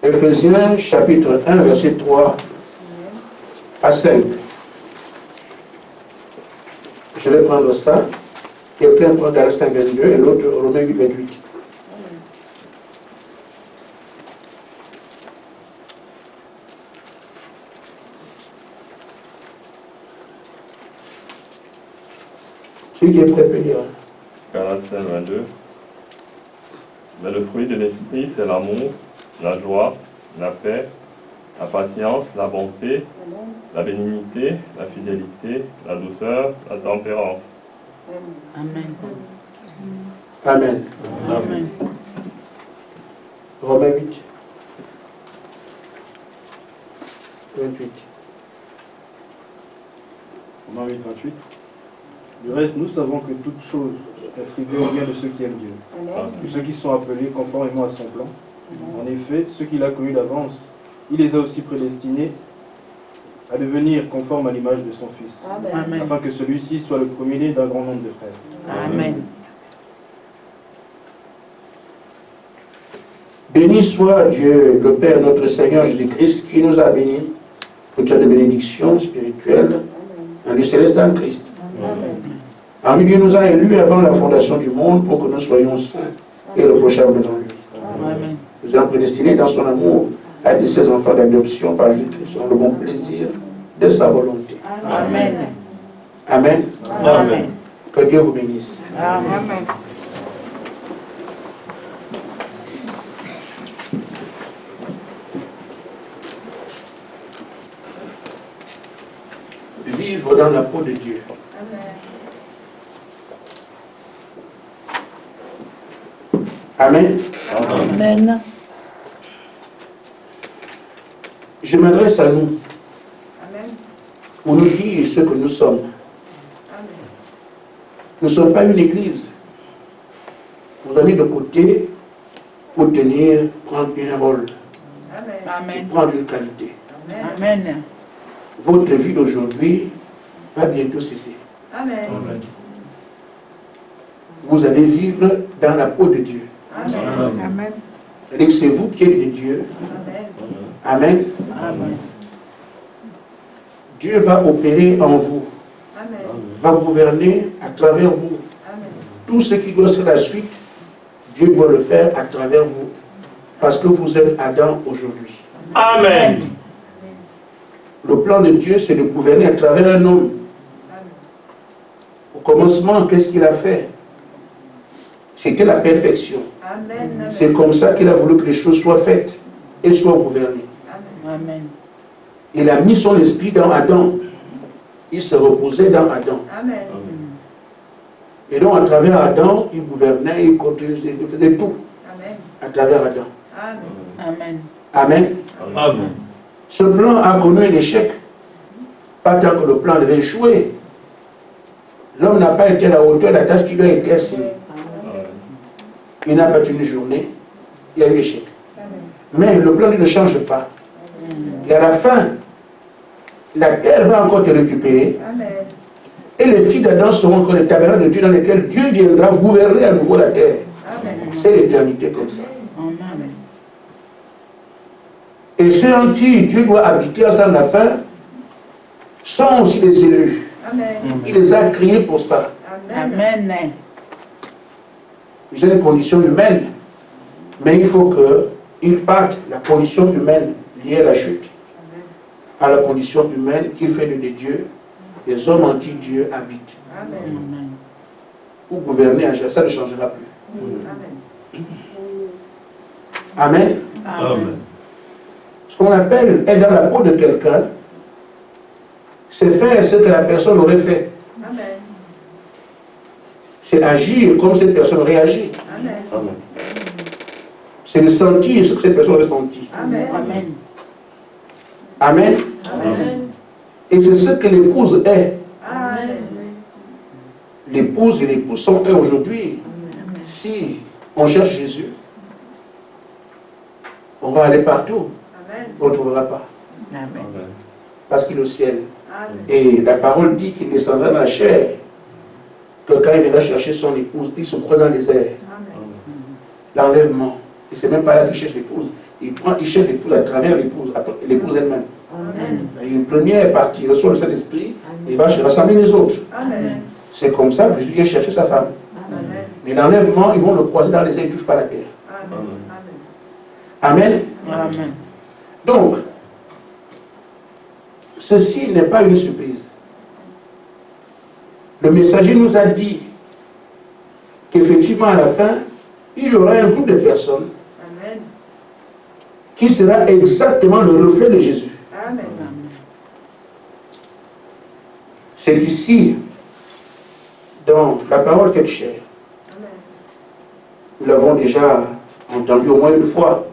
Éphésiens chapitre 1, verset 3 à 5. Je vais prendre ça. Quelqu'un prend Galates 5, 22 et l'autre Romains 8, 28. Celui qui est prêt peut lire. Galates 5, 22. Mais le fruit de l'esprit, c'est l'amour, la joie, la paix, la patience, la bonté, la bénignité, la fidélité, la douceur, la tempérance. Amen. Amen. Amen. Romains 8, 28. Romains 8, 28. Du reste, nous savons que toute chose est attribuée au bien de ceux qui aiment Dieu, de ceux qui sont appelés conformément à son plan. En effet, ceux qu'il a connus d'avance, il les a aussi prédestinés à devenir conformes à l'image de son Fils, Amen. afin que celui-ci soit le premier-né d'un grand nombre de frères. Amen. Béni soit Dieu, le Père, notre Seigneur Jésus-Christ, qui nous a bénis pour toutes les bénédictions spirituelles dans le céleste en Christ. Parmi Dieu nous a élus avant la fondation du monde pour que nous soyons saints et reprochables devant lui. Amen. Nous avons prédestinés dans son amour à être ses enfants d'adoption par Jésus-Christ, dans le bon plaisir de sa volonté. Amen. Amen. Amen. Que Dieu vous bénisse. Amen. Vivre dans la peau de Dieu. Amen. Amen. Je m'adresse à nous pour nous dire ce que nous sommes. Nous ne sommes pas une église. Vous avez de côté pour prendre un rôle, Amen. prendre une qualité. Amen. Votre vie d'aujourd'hui va bientôt cesser. Amen. Vous allez vivre dans la peau de Dieu. Amen. C'est-à-dire que c'est vous qui êtes de Dieu. Amen. Amen. Dieu va opérer en vous, Amen. va gouverner à travers vous. Amen. Tout ce qui doit ser la suite, Dieu doit le faire à travers vous. Parce que vous êtes Adam aujourd'hui. Amen. Le plan de Dieu, c'est de gouverner à travers un homme. Au commencement, qu'est-ce qu'il a fait? C'était la perfection. Amen. C'est comme ça qu'il a voulu que les choses soient faites et soient gouvernées. Amen. Il a mis son esprit dans Adam. Il se reposait dans Adam. Amen. Et donc, à travers Adam, il gouvernait, il contrôlait, il faisait tout. Amen. À travers Adam. Amen. Amen. Amen. Amen. Ce plan a connu un échec. Pas tant que le plan devait échouer. L'homme n'a pas été à la hauteur de la tâche qui lui a été assignée. Il n'a pas tenu une journée. Il y a eu échec. Mais le plan ne change pas. Et à la fin, la terre va encore te récupérer. Amen. Et les filles d'Adam seront encore les tabernacles de Dieu dans lesquels Dieu viendra gouverner à nouveau la terre. Amen. C'est l'éternité comme ça. Amen. Et ceux en qui Dieu doit habiter à la fin sont aussi des élus. Amen. Il les a créés pour ça. Amen. Amen. Ils ont une condition humaine. Mais il faut qu'ils partent la condition humaine liée à la chute, à la condition humaine qui fait de Dieu des hommes en qui Dieu habite. Amen. Ou gouverner à ça ne changera plus. Amen. Amen. Amen. Ce qu'on appelle être dans la peau de quelqu'un, c'est faire ce que la personne aurait fait. Amen. C'est agir comme cette personne réagit. Amen. C'est de sentir ce que cette personne aurait senti. Amen. Amen. Amen. Amen. Et c'est ce que l'épouse est. Amen. L'épouse et l'époux sont eux aujourd'hui. Si on cherche Jésus, on va aller partout. Amen. On ne trouvera pas. Amen. Parce qu'il est au ciel. Amen. Et la parole dit qu'il descendra dans la chair. Que quand il viendra chercher son épouse, il se croise dans les airs. Amen. L'enlèvement. Et c'est même pas là qu'il cherche l'épouse. il cherche l'épouse à travers l'épouse elle-même. Il y a une première partie, il reçoit le Saint-Esprit, il va rassembler les autres. C'est comme ça que Jésus vient chercher sa femme. Mais l'enlèvement, ils vont le croiser dans les airs, il ne touche pas la terre. Amen. Amen. Donc, ceci n'est pas une surprise. Le messager nous a dit qu'effectivement, à la fin, il y aura un groupe de personnes qui sera exactement le reflet de Jésus. C'est ici, dans la parole faite chair. Nous l'avons déjà entendu au moins une fois.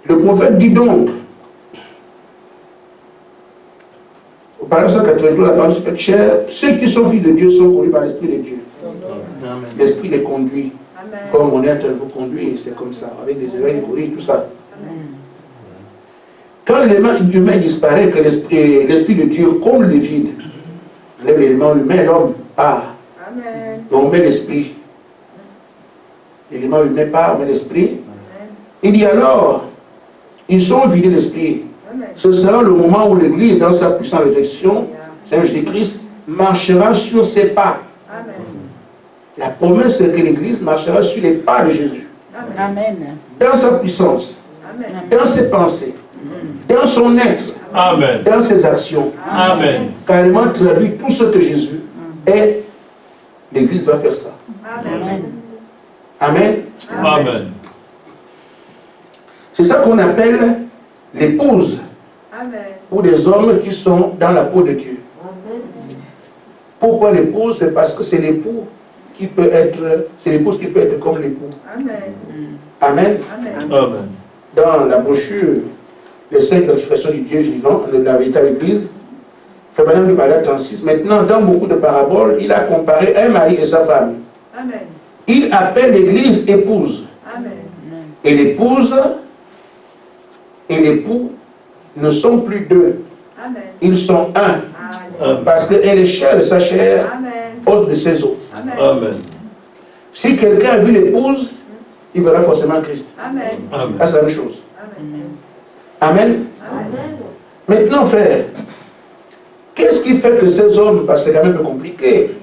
Le prophète dit donc, au paragraphe 183, la parole faite chair, ceux qui sont fils de Dieu sont conduits par l'Esprit de Dieu. L'Esprit les conduit. Comme on est en train de vous conduire, c'est comme ça, avec des erreurs, des corriges, tout ça. Quand l'élément humain disparaît, que l'Esprit de Dieu comble le vide, l'élément humain, l'homme part. Et on met l'Esprit. L'élément humain part, on met l'Esprit. Il dit alors, ils sont vidés l'Esprit. Ce sera le moment où l'Église, dans sa puissante réflexion, Seigneur Jésus-Christ, marchera sur ses pas. La promesse, c'est que l'Église marchera sur les pas de Jésus. Amen. Dans sa puissance, dans ses pensées, dans son être, Amen. dans ses actions. Amen. Carrément traduit tout ce que Jésus est. L'Église va faire ça. Amen. Amen. Amen. C'est ça qu'on appelle l'épouse. Pour des hommes qui sont dans la peau de Dieu. Pourquoi l'épouse? C'est parce que c'est l'époux qui peut être, c'est l'épouse qui peut être comme l'époux. Amen. Amen. Dans la brochure, les 5 notifications du Dieu vivant, de la véritable Église, Frère du paragraphe 36, maintenant, dans beaucoup de paraboles, il a comparé un mari et sa femme. Il appelle l'Église épouse. Et l'épouse et l'époux ne sont plus deux. Ils sont un. Parce qu'elle est chair de sa chair, os de ses os. Amen. Si quelqu'un a vu l'épouse, il verra forcément Christ. Amen. C'est la même chose. Amen. Maintenant, frère, qu'est-ce qui fait que ces hommes, parce que c'est quand même un peu compliqué,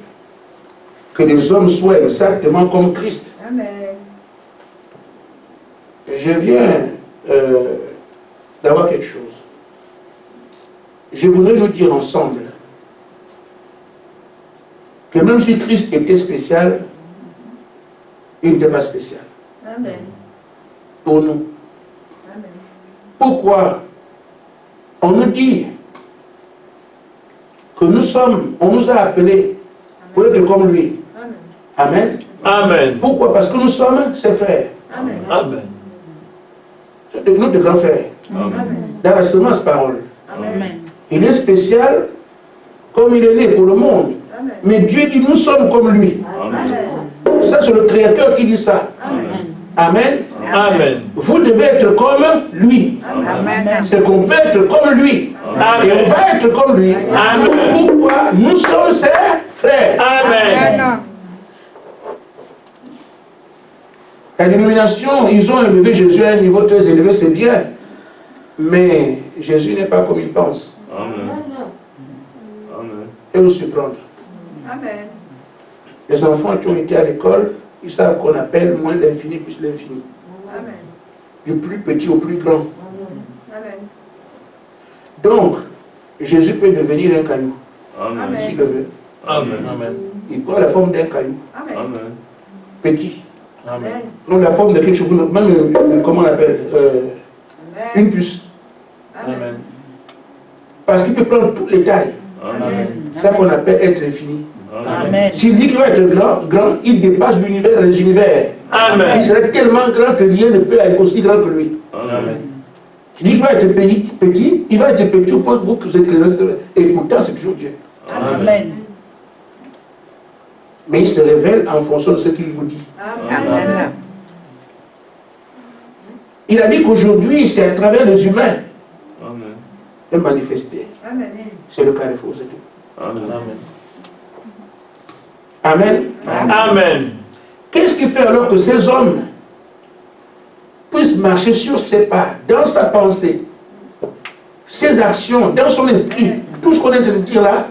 que des hommes soient exactement comme Christ? Je viens d'avoir quelque chose. Je voudrais nous dire ensemble que même si Christ était spécial, il n'était pas spécial. Pour nous. Pourquoi? On nous dit que nous sommes, on nous a appelés pour être comme lui. Amen. Amen. Pourquoi? Parce que nous sommes ses frères. Amen. Notre grand frère. Dans la semence parole. Amen. Il est spécial comme il est né pour le monde. Mais Dieu dit nous sommes comme lui. Ça c'est le Créateur qui dit ça. Amen. Amen. Vous devez être comme lui. C'est qu'on peut être comme lui. Et on va être comme lui. Pourquoi? Nous sommes ses frères. Amen. La dénomination, ils ont élevé Jésus à un niveau très élevé, c'est bien. Mais Jésus n'est pas comme il pense. Amen. Et vous surprendre. Les enfants qui ont été à l'école, ils savent qu'on appelle moins l'infini plus l'infini. Du plus petit au plus grand. Donc, Jésus peut devenir un caillou. S'il le veut. Amen. Il prend la forme d'un caillou. Petit. Amen. Il prend la forme de quelque chose, même, comment on l'appelle, une puce. Amen. Parce qu'il peut prendre toutes les tailles. C'est ça qu'on appelle être infini. Amen. S'il dit qu'il va être grand, il dépasse l'univers, les univers. Amen. Il serait tellement grand que rien ne peut être aussi grand que lui. Amen. S'il dit qu'il va être petit, il va être petit au point que vous êtes et pourtant c'est toujours Dieu. Amen. Mais il se révèle en fonction de ce qu'il vous dit. Amen. Il a dit qu'aujourd'hui, c'est à travers les humains de manifester. C'est le carrefour, c'est tout. Amen. Amen. Qu'est-ce qui fait alors que ces hommes puisse marcher sur ses pas, dans sa pensée, ses actions, dans son esprit, tout ce qu'on est en train de dire là,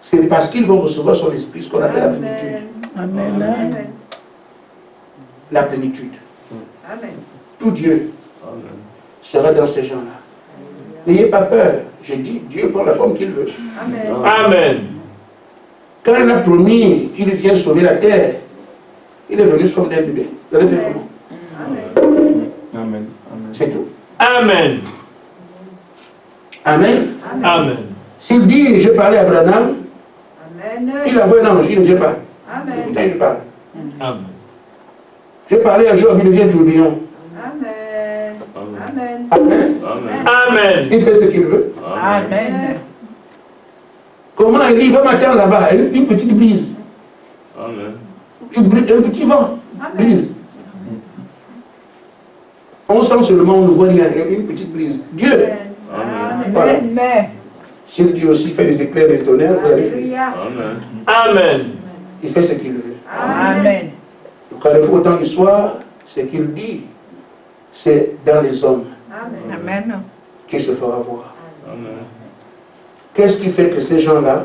c'est parce qu'ils vont recevoir son esprit, ce qu'on appelle la plénitude. Amen. La plénitude. Amen. Tout Dieu sera dans ces gens-là. N'ayez pas peur. Je dis, Dieu prend la forme qu'il veut. Amen. Amen. Quand il a promis qu'il vient sauver la terre, il est venu sous forme d'un bébé. Vous allez faire comment? Amen. Amen. C'est tout. Amen. Amen. Amen. S'il dit, je parlais à Branham, Amen. il envoie un ange, il ne vient pas. Amen. Pourtant, il parle. Amen. Je parlais à Job, il devient tourbillon. Amen. Amen. Amen. Amen. Il fait ce qu'il veut. Amen. Comment il dit, va m'attendre là-bas, une petite brise, Amen. un petit vent, Amen. brise. On sent seulement, on ne voit rien, une petite brise. Dieu, Amen. voilà. Amen. S'il Dieu aussi fait des éclairs et des tonnerres, vous allez faire. Alléluia. Amen. Amen. Il fait ce qu'il veut. Amen. Donc, quand il faut autant qu'il soit, ce qu'il dit, c'est dans les hommes Amen. Amen. qu'il se fera voir. Amen. Qu'est-ce qui fait que ces gens-là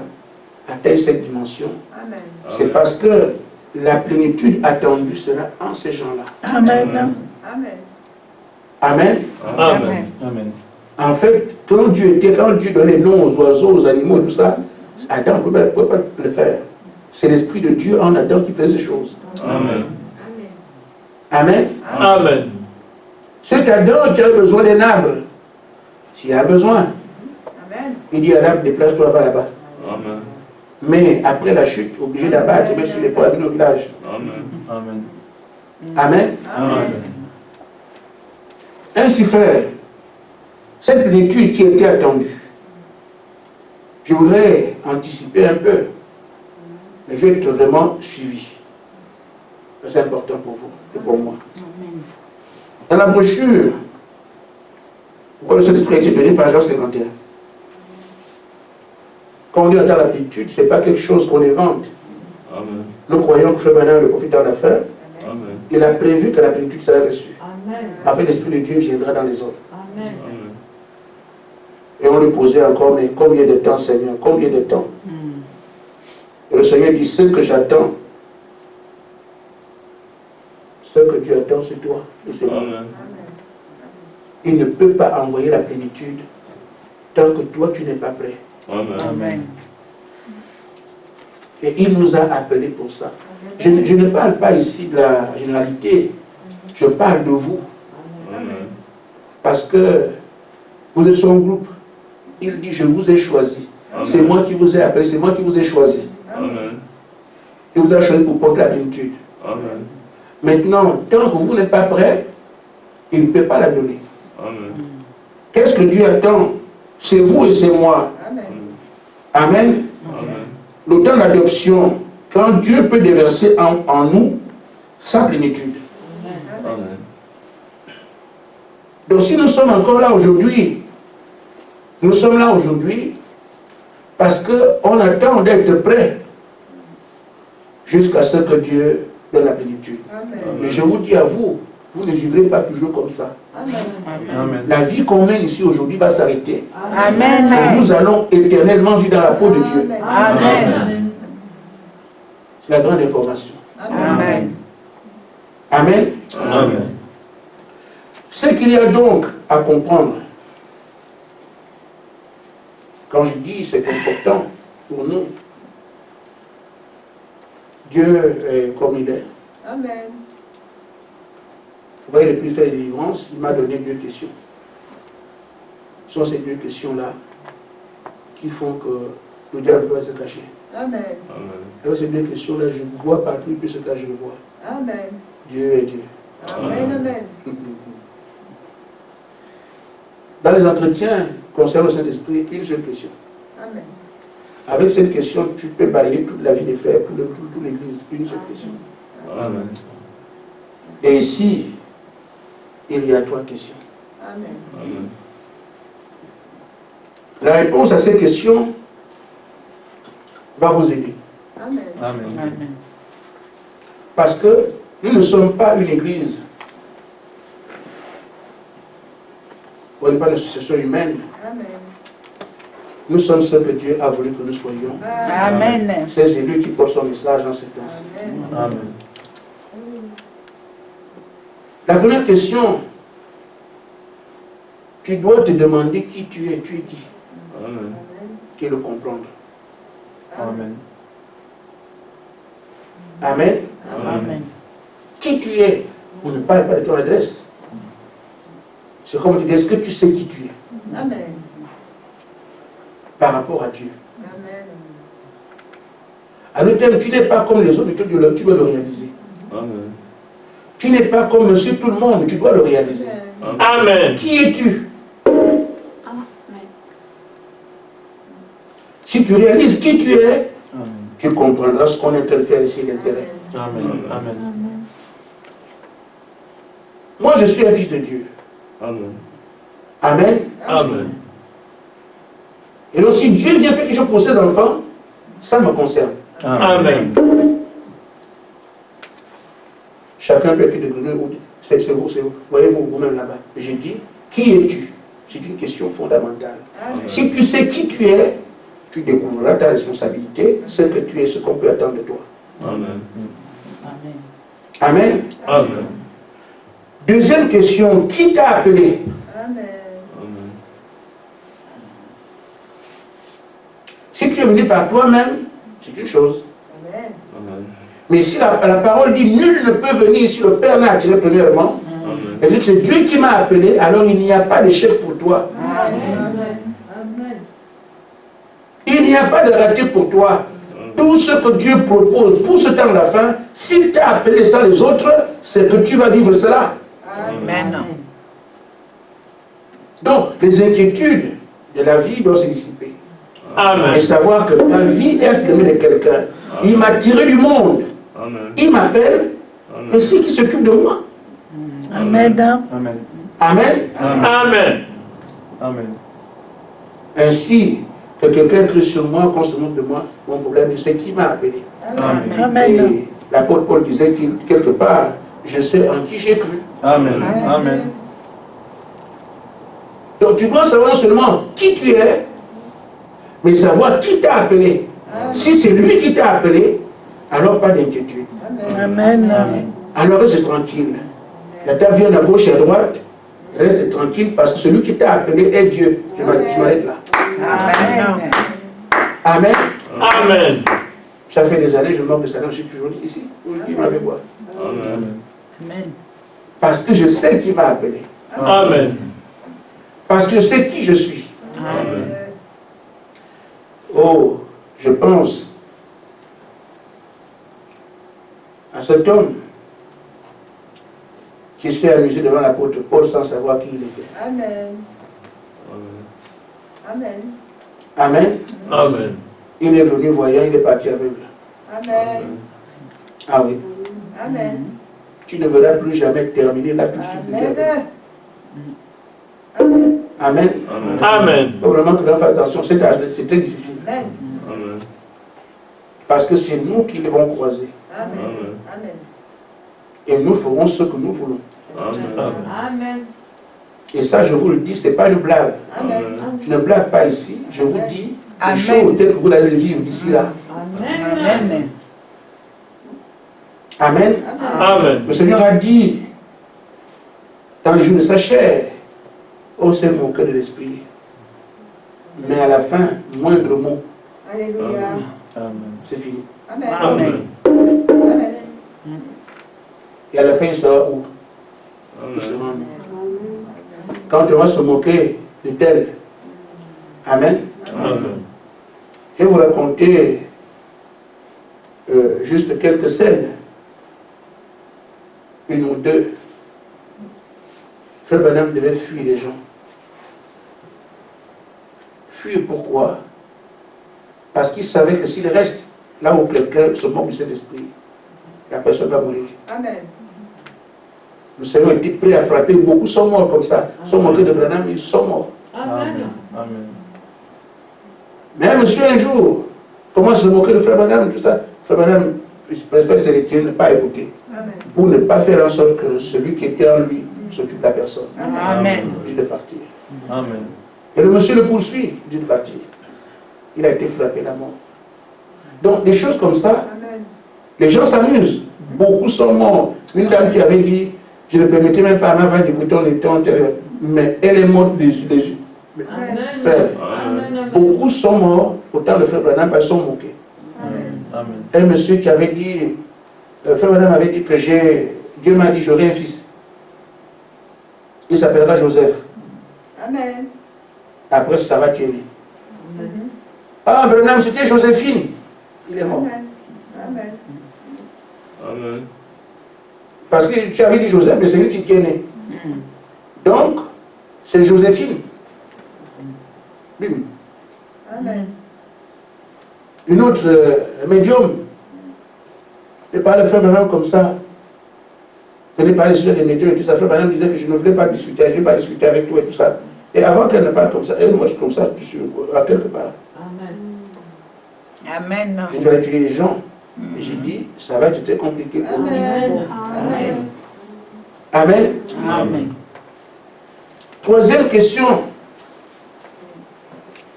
atteignent cette dimension? Amen. C'est parce que la plénitude attendue sera en ces gens-là. Amen. Amen. Amen. Amen. Amen. En fait, quand Dieu donnait les noms aux oiseaux, aux animaux, tout ça, Adam ne pouvait pas le faire. C'est l'Esprit de Dieu en Adam qui faisait ces choses. Amen. Amen. Amen. C'est Adam qui a besoin d'un arbre. S'il a besoin, Amen. il dit à l'arbre, déplace-toi, va là-bas. Amen. Mais après la chute, obligé d'abattre, mettre sur les poids au village. Amen. Amen. Amen. Amen. Ainsi frère, cette plénitude qui était attendue, je voudrais anticiper un peu, mais je vais être vraiment suivi. C'est important pour vous et pour moi. Dans la brochure, pourquoi le Saint-Esprit a été donné par Jean 51. Quand on dit entendre la plénitude, ce n'est pas quelque chose qu'on invente. Amen. Nous croyons que Frère Branham, le profiteur d'affaires, Amen. il a prévu que la plénitude sera reçue. Amen. Afin l'Esprit de Dieu viendra dans les hommes. Amen. Amen. Et on lui posait encore, mais combien de temps, Seigneur? Combien de temps? Et le Seigneur dit, ce que j'attends, ce que Dieu attend, c'est toi. Et c'est moi. Amen. Il ne peut pas envoyer la plénitude tant que toi, tu n'es pas prêt. Amen. Amen. Et il nous a appelés pour ça. Je ne parle pas ici de la généralité. Je parle de vous. Amen. Parce que vous êtes son groupe. Il dit, je vous ai choisi. Amen. C'est moi qui vous ai appelé, c'est moi qui vous ai choisi. Amen. Il vous a choisi pour porter la plénitude. Amen. Maintenant, tant que vous n'êtes pas prêt, il ne peut pas la donner. Amen. Qu'est-ce que Dieu attend? C'est vous et c'est moi. Amen. Amen. Amen. Le temps d'adoption, quand Dieu peut déverser en nous sa plénitude. Amen. Donc si nous sommes encore là aujourd'hui, nous sommes là aujourd'hui parce qu'on attend d'être prêts jusqu'à ce que Dieu donne la plénitude. Amen. Mais je vous dis à vous, vous ne vivrez pas toujours comme ça. Amen. Amen. La vie qu'on mène ici aujourd'hui va s'arrêter. Amen. Et nous allons éternellement vivre dans la peau de Dieu. Amen. C'est la grande information. Amen. Amen. Amen. Ce qu'il y a donc à comprendre, quand je dis c'est important pour nous, Dieu est comme il est. Amen. Vous voyez, depuis faire les délivrances, il m'a donné 2 questions. Ce sont ces 2 questions-là qui font que le diable va se cacher. Amen. Amen. Avec ces 2 questions-là, je vois partout, il peut se cacher, je le vois. Amen. Dieu est Dieu. Amen. Amen. Dans les entretiens concernant le Saint-Esprit, une seule question. Amen. Avec cette question, tu peux balayer toute la vie des frères, toute l'Église. Une seule question. Amen. Et ici, il y a 3 questions. Amen. Amen. La réponse à ces questions va vous aider. Amen. Amen. Amen. Parce que Nous ne sommes pas une église. On n'est pas une association humaine. Amen. Nous sommes ce que Dieu a voulu que nous soyons. Amen. Ces élus qui portent son message en ces temps-ci. Amen. La première question, tu dois te demander qui tu es. Tu es qui? Amen. Et le comprendre. Amen. Amen. Amen. Qui tu es? On ne parle pas de ton adresse. C'est comme tu dis, est-ce que tu sais qui tu es Amen. par rapport à Dieu? Amen. À le terme, tu n'es pas comme les autres, tu dois le réaliser. Amen. Tu n'es pas comme monsieur tout le monde, tu dois le réaliser. Amen. Qui es-tu? Si tu réalises qui tu es, tu comprendras ce qu'on est en train de faire ici, l'intérêt. Amen. Amen. Moi, je suis un fils de Dieu. Amen. Amen. Amen. Et donc, si Dieu vient faire quelque chose pour ses enfants, ça me concerne. Amen. Chacun peut être fils de Dieu. C'est vous, voyez-vous vous-même là-bas. J'ai dit, qui es-tu? C'est une question fondamentale. Amen. Si tu sais qui tu es, tu découvriras ta responsabilité, ce que tu es, ce qu'on peut attendre de toi. Amen. Amen. Amen. Deuxième question, qui t'a appelé? Amen. Amen. Si tu es venu par toi-même, c'est une chose. Amen. Amen. Mais si la parole dit nul ne peut venir si le Père n'a attiré premièrement, Amen. et que c'est Dieu qui m'a appelé, alors il n'y a pas d'échec pour toi. Amen. Il n'y a pas de raté pour toi. Tout ce que Dieu propose pour ce temps de la fin, s'il t'a appelé sans les autres, c'est que tu vas vivre cela. Amen. Donc, les inquiétudes de la vie doivent se dissiper. Amen. Et savoir que ma vie est l'aimée de quelqu'un. Il m'a tiré du monde. Amen. Il m'appelle. Amen. Et c'est qui s'occupe de moi. Amen. Amen. Amen. Amen. Amen. Ainsi que quelqu'un crie sur moi, qu'on se moque de moi, mon problème, je sais qui m'a appelé. Amen. Amen. Et l'apôtre Paul disait qu'il, quelque part, je sais en qui j'ai cru. Amen. Amen. Donc tu dois savoir non seulement qui tu es, mais savoir qui t'a appelé. Si c'est lui qui t'a appelé, alors pas d'inquiétude. Amen. Alors reste tranquille. La table vient à gauche et à droite, reste tranquille parce que celui qui t'a appelé est Dieu. Je m'arrête là. Amen. Amen. Amen. Ça fait des années, je me moque de ça, je suis toujours ici. Qui m'a fait quoi? Amen. Amen. Parce que je sais qui m'a appelé. Amen. Parce que je sais qui je suis. Amen. Oh, je pense à cet homme qui s'est amusé devant l'apôtre Paul sans savoir qui il était. Amen. Amen. Amen. Amen. Il est venu voyant, il est parti aveugle. Amen. Ah oui. Amen. Tu ne verras plus jamais terminer là tout de suite. Amen. Amen. Amen. Amen. Amen. Il faut vraiment que l'on fasse attention, c'est très difficile. Amen. Amen. Parce que c'est nous qui les vont croiser. Amen. Amen. Et nous ferons ce que nous voulons. Amen. Amen. Et ça, je vous le dis, ce n'est pas une blague. Amen. Je ne blague pas ici. Je vous dis Amen. les choses telles que vous allez les vivre d'ici là. Amen. Amen. Amen. Le Seigneur a dit, dans les jours de sa chair, oh, c'est mon cœur de l'esprit. Mais à la fin, moindre mot, Alléluia. c'est fini. Amen. Amen. Amen. Et à la fin, il sera où? Il sera Amen. où? Quand on va se moquer de tel. Amen. Amen. Je vais vous raconter juste quelques scènes. Une ou deux. Frère Branham devait fuir les gens. Fuir pourquoi? Parce qu'il savait que s'il reste là où quelqu'un se moque du Saint-Esprit, la personne va mourir. Amen. Le Seigneur était prêt à frapper. Beaucoup sont morts comme ça. Ils sont moqués de Branham, ils sont morts. Amen. Amen. Mais un monsieur un jour commence à se moquer de Frère Branham, tout ça. Frère Branham je préfère se retirer, ne pas écouter. Amen. Pour ne pas faire en sorte que celui qui était en lui s'occupe de la personne. Amen. Il dit de partir. Amen. Et le monsieur le poursuit, il dit de partir. Il a été frappé la mort. Donc des choses comme ça, Amen. les gens s'amusent. Beaucoup sont morts. Une dame qui avait dit, je ne permettais même pas à ma femme d'écouter, on était en terre, mais elle est morte des yeux. Amen. Frère, beaucoup sont morts, pourtant le frère Branham ils sont moqués. Amen. Amen. Un monsieur qui avait dit, le frère Branham avait dit que Dieu m'a dit j'aurai un fils. Il s'appellera Joseph. Amen. Après ça va Thierry. Ah Branham c'était Joséphine. Il est mort. Amen. Amen. Amen. Parce que tu avais dit Joseph, mais c'est lui qui est né. Donc, c'est Joséphine. Bim. Amen. Une autre médium. Je parlais frère Branham comme ça. Je n'ai pas sur des médiums et tout ça. Frère Branham disait que je ne voulais pas discuter, je ne vais pas discuter avec toi et tout ça. Et avant qu'elle ne parle comme ça, elle, moi je suis comme ça, à quelque part. Amen. Je dois tuer les gens. Et j'ai dit, ça va être très compliqué pour nous. Amen. Amen. Amen. Amen. Troisième question.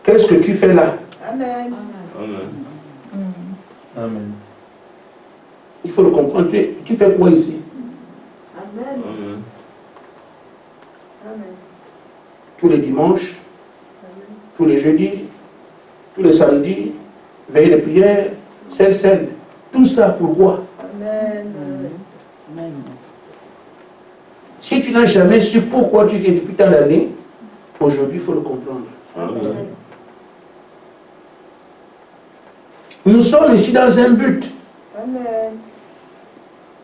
Qu'est-ce que tu fais là? Amen. Amen. Amen. Il faut le comprendre. Tu fais quoi ici? Amen. Amen. Amen. Tous les dimanches, tous les jeudis, tous les samedis, veille de prière, scène. Tout ça pourquoi? Amen. Amen. Si tu n'as jamais su pourquoi tu viens depuis tant d'années, aujourd'hui il faut le comprendre. Amen. Nous sommes ici dans un but. Amen.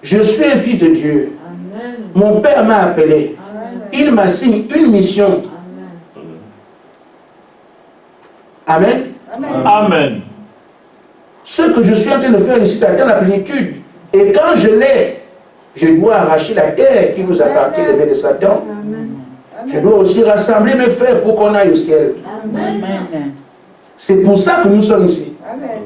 Je suis un fils de Dieu. Mon Père m'a appelé. Amen. Il m'a signé une mission. Amen. Amen. Amen. Ce que je suis en train de faire ici, c'est atteindre la plénitude. Et quand je l'ai, je dois arracher la terre qui nous appartient des mains de Satan. Je dois aussi rassembler mes frères pour qu'on aille au ciel. Amen. C'est pour ça que nous sommes ici. Amen.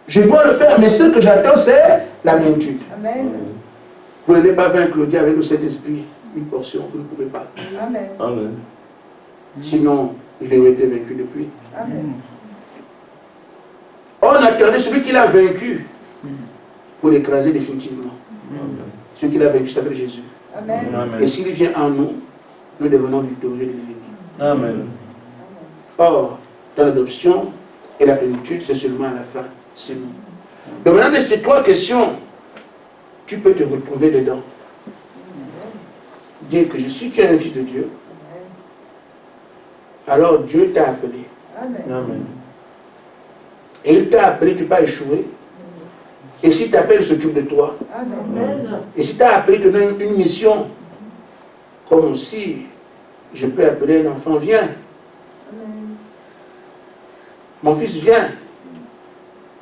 Je dois le faire, mais ce que j'attends, c'est la plénitude. Amen. Vous n'allez pas vaincre Claudia avec le Saint-Esprit, une portion, vous ne pouvez pas. Amen. Amen. Sinon, il aurait été vaincu depuis. Amen. On attendait celui qui l'a vaincu pour l'écraser définitivement. Celui qui l'a vaincu s'appelle Jésus. Amen. Et s'il vient en nous, nous devenons victorieux de l'ennemi. Amen. Or, dans l'adoption et la plénitude, c'est seulement à la fin. C'est nous. Donc maintenant, de ces trois questions, tu peux te retrouver dedans. Dire que si tu es un fils de Dieu, alors Dieu t'a appelé. Amen. Amen. Et il t'a appelé, tu vas échouer. Et si tu appelles, il s'occupe de toi. Amen. Et si tu as appelé, tu donnes une mission. Comme si je peux appeler un enfant, viens. Amen. Mon fils, viens.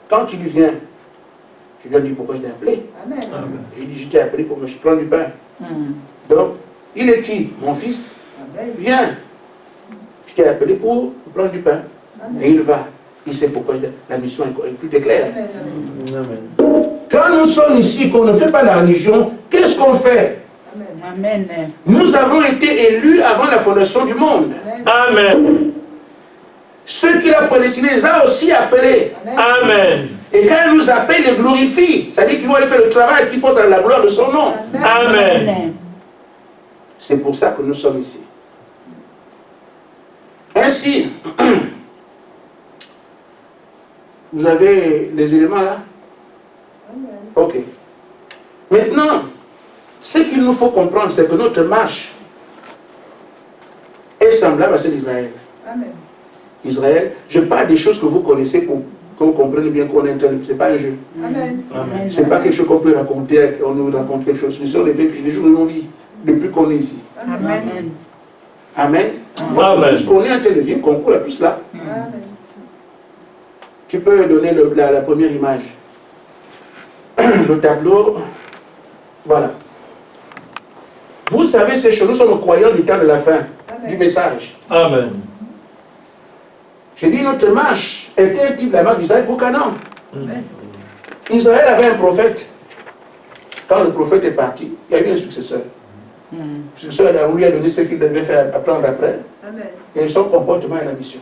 Quand tu lui viens, je lui dis pourquoi je l'ai appelé. Amen. Et il dit, je t'ai appelé pour me prendre du pain. Donc, il est qui? Mon fils, Amen. viens. Je t'ai appelé pour prendre du pain. Et il va. Il sait pourquoi la mission est tout est clair. Amen. Amen. Quand nous sommes ici, qu'on ne fait pas la religion, qu'est-ce qu'on fait? Amen. Amen. Nous avons été élus avant la fondation du monde. Amen. Ceux qu'il a prédestinés, les a aussi appelés. Amen. Et quand il nous appelle, il les glorifie. C'est-à-dire qu'ils vont aller faire le travail qui porte à la gloire de son nom. Amen. C'est pour ça que nous sommes ici. Ainsi, vous avez les éléments là? Ok. Maintenant, ce qu'il nous faut comprendre, c'est que notre marche est semblable à celle d'Israël. Amen. Israël, je parle des choses que vous connaissez pour qu'on comprenne bien qu'on est en train de... Ce n'est pas un jeu. Amen. Amen. Ce n'est pas quelque chose qu'on peut raconter, on nous raconte quelque chose. Ce sont les faits, les jours de nos vies, depuis qu'on est ici. Amen. Amen. Amen. Tout ce qu'on est en train de vivre, concourt à tout cela. Amen. Tu peux donner la première image. Le tableau. Voilà. Vous savez ces choses, nous sommes croyants du temps de la fin, du message. Amen. J'ai dit notre marche était un type de la marche d'Israël pour Canaan. Israël avait un prophète. Quand le prophète est parti, il y a eu un successeur. Le successeur lui a donné ce qu'il devait faire apprendre après. Et son comportement et la mission.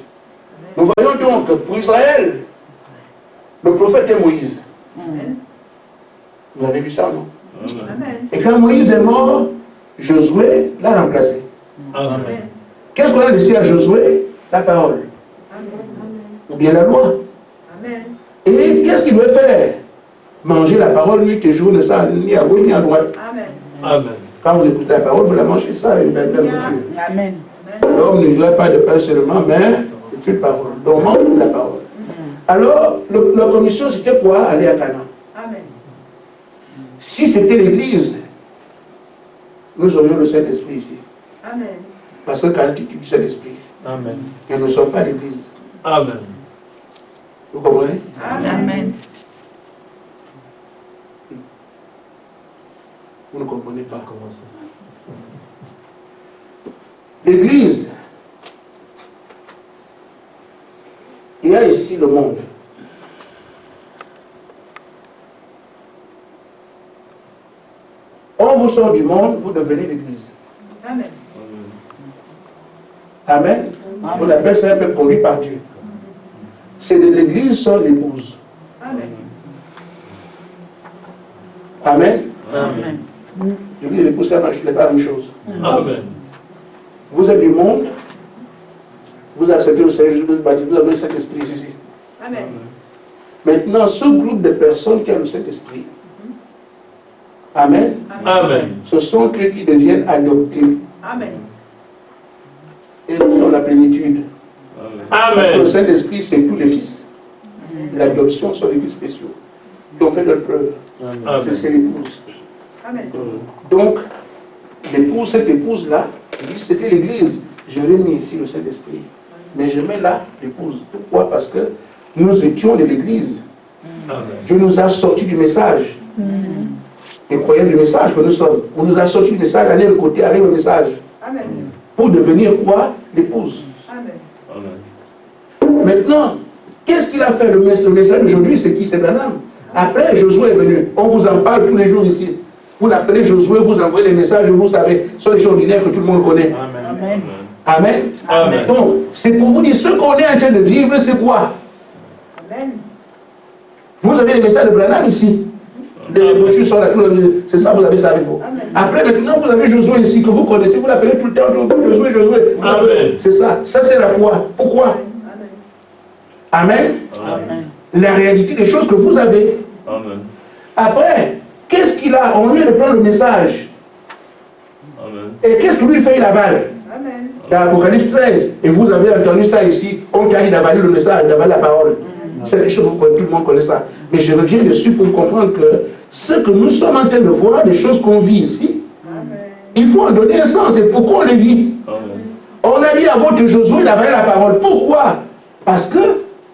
Nous voyons donc que pour Israël, le prophète est Moïse. Vous avez vu ça, non? Et quand Moïse est mort, Josué l'a remplacé. Qu'est-ce qu'on a laissé à Josué? La parole. Ou bien la loi. Et qu'est-ce qu'il doit faire? Manger la parole nuit et jour, ne ça ni à gauche ni à droite. Quand vous écoutez la parole, vous la mangez, ça, et la nourriture. Amen. L'homme ne vivra pas de pain seulement, mais de toute parole. Donc, mange la parole. Alors, la commission, c'était quoi? Aller à Canaan. Si c'était l'Église, nous aurions le Saint-Esprit ici. Parce que quand il du Saint-Esprit, et nous ne sommes pas l'Église. Vous comprenez? Amen. Vous ne comprenez pas comment ça. L'Église, il y a ici le monde. On vous sort du monde, vous devenez l'Église. Amen. Amen. On appelle ça un peu conduit par Dieu. C'est de l'Église sort l'épouse. Amen. Amen. Amen. L'église et l'épouse, c'est pas la même chose. Amen. Vous êtes du monde, vous acceptez le Seigneur, vous avez le Saint-Esprit ici. Amen. Maintenant, ce groupe de personnes qui ont le Saint-Esprit, Amen, Amen. ce sont eux qui deviennent adoptés. Amen. Et nous sommes la plénitude. Parce que le Amen. Saint-Esprit, c'est tous les fils. L'adoption sont les fils spéciaux qui ont fait leur preuve. C'est l'épouse. Amen. Donc, l'épouse, cette épouse-là, c'était l'Église. Je l'ai mis ici le Saint-Esprit. Mais je mets là l'épouse. Pourquoi? Parce que nous étions de l'Église. Dieu nous a sortis du message. Les croyants du message que nous sommes. On nous a sortis du message, allez le côté, allez le message. Amen. Pour devenir quoi? L'épouse. Amen. Maintenant, qu'est-ce qu'il a fait le message d'aujourd'hui? C'est qui? C'est Branham. Après, Josué est venu. On vous en parle tous les jours ici. Vous l'appelez Josué, vous envoyez les messages, vous savez. Ce sont les choses ordinaires que tout le monde connaît. Amen. Amen. Amen. Donc, c'est pour vous dire, ce qu'on est en train de vivre, c'est quoi? Amen. Vous avez les messages de Branham ici. Les brochures sont là, c'est ça, vous avez ça avec vous. Amen. Après, maintenant, vous avez Josué ici, que vous connaissez, vous l'appelez tout le temps, Josué, Josué. Amen. C'est ça. Ça, c'est la quoi? Pourquoi? Amen. Amen. La réalité des choses que vous avez. Amen. Après, qu'est-ce qu'il a? On lui de prendre le message. Amen. Et qu'est-ce que lui fait? Il avale. Amen. Dans l'Apocalypse 13, et vous avez entendu ça ici, on t'a dit d'avaler le message, d'avaler la parole. C'est des choses que tout le monde connaît ça. Mais je reviens dessus pour comprendre que ce que nous sommes en train de voir, les choses qu'on vit ici, il faut en donner un sens. Et pourquoi on les vit? Amen. On a dit à votre Josué d'avaler la parole. Pourquoi? Parce que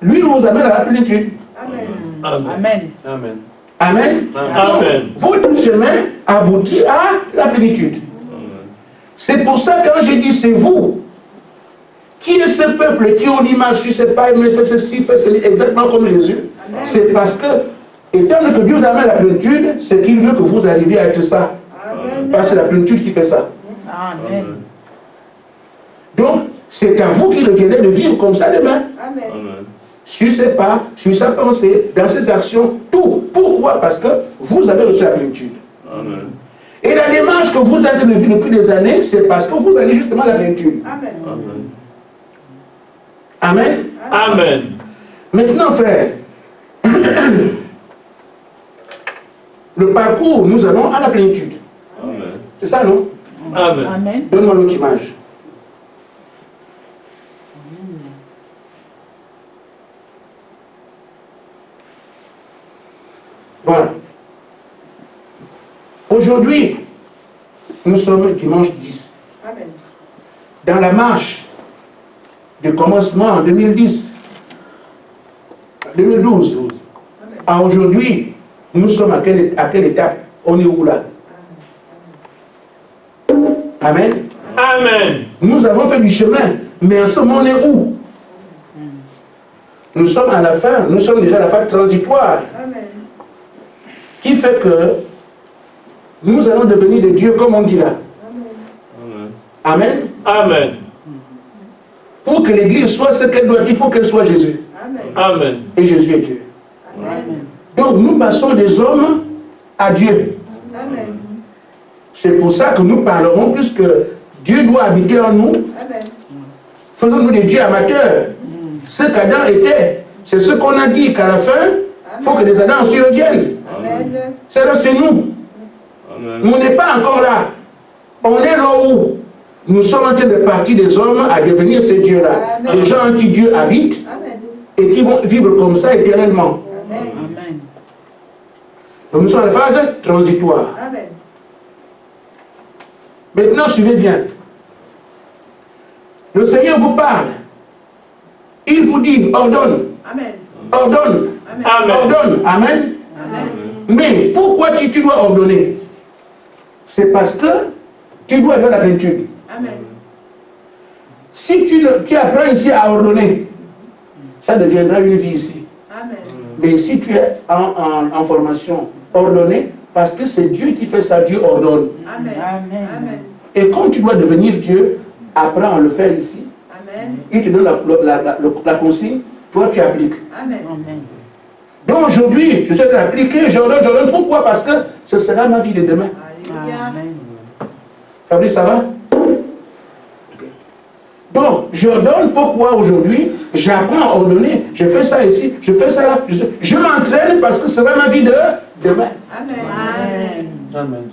lui nous amène à la plénitude. Amen. Amen. Amen. Amen. Amen. Donc, votre chemin aboutit à la plénitude. C'est pour ça que quand j'ai dit c'est vous, qui est ce peuple qui ont l'image, je ne sais pas, mais fait ceci, fait ceci, exactement comme Jésus, c'est parce que, étant donné que Dieu vous amène à la plénitude, c'est qu'il veut que vous arriviez à être ça. Amen. Parce que c'est la plénitude qui fait ça. Amen. Donc, c'est à vous qui reviendrez de vivre comme ça demain. Amen. Amen. Sur ses pas, sur sa pensée, dans ses actions, tout. Pourquoi? Parce que vous avez reçu la plénitude. Amen. Et la démarche que vous êtes en train de vivre depuis des années, c'est parce que vous avez justement la plénitude. Amen. Amen. Amen. Maintenant, frère, le parcours, nous allons à la plénitude. Amen. C'est ça, non? Amen. Amen. Donne-moi l'autre image. Voilà. Aujourd'hui, nous sommes dimanche 10. Amen. Dans la marche du commencement en 2010, 2012, à aujourd'hui, nous sommes à quelle étape? On est où là? Amen. Amen. Nous avons fait du chemin, mais en ce moment on est où? nous sommes à la fin, nous sommes déjà à la phase transitoire. Amen. Qui fait que nous allons devenir des dieux, comme on dit là. Amen. Amen. Pour que l'Église soit ce qu'elle doit être, il faut qu'elle soit Jésus. Amen. Amen. Et Jésus est Dieu. Amen. Donc nous passons des hommes à Dieu. Amen. C'est pour ça que nous parlerons, puisque Dieu doit habiter en nous. Amen. Faisons-nous des dieux amateurs. Ce qu'Adam était, c'est ce qu'on a dit qu'à la fin, il faut que les Adams aussi reviennent. Amen. C'est là, c'est nous. Amen. Mais on n'est pas encore là. On est là où nous sommes en train de partir des hommes à devenir ces dieux-là. Amen. Des gens en qui Dieu habite Amen. et qui vont vivre comme ça éternellement. Amen. Amen. Donc nous sommes à la phase transitoire. Amen. Maintenant, suivez bien. Le Seigneur vous parle. Il vous dit, ordonne, Amen. ordonne, Amen. ordonne. Amen. Amen. Mais pourquoi tu dois ordonner? C'est parce que tu dois avoir la plénitude. Amen. Si tu apprends ici à ordonner, ça deviendra une vie ici. Amen. Mais si tu es en formation ordonnée, parce que c'est Dieu qui fait ça, Dieu ordonne. Amen. Amen. Amen. Et comme tu dois devenir Dieu, apprends à le faire ici. Amen. Il te donne la consigne, toi tu appliques. Amen. Amen. Donc aujourd'hui, je sais l'appliquer, j'ordonne. Pourquoi? Parce que ce sera ma vie de demain. Alléluia. Amen. Fabrice, ça va? Donc, j'ordonne pourquoi aujourd'hui, j'apprends à ordonner, je fais ça ici, je fais ça là, je m'entraîne parce que ce sera ma vie de demain. Amen. Amen. Amen.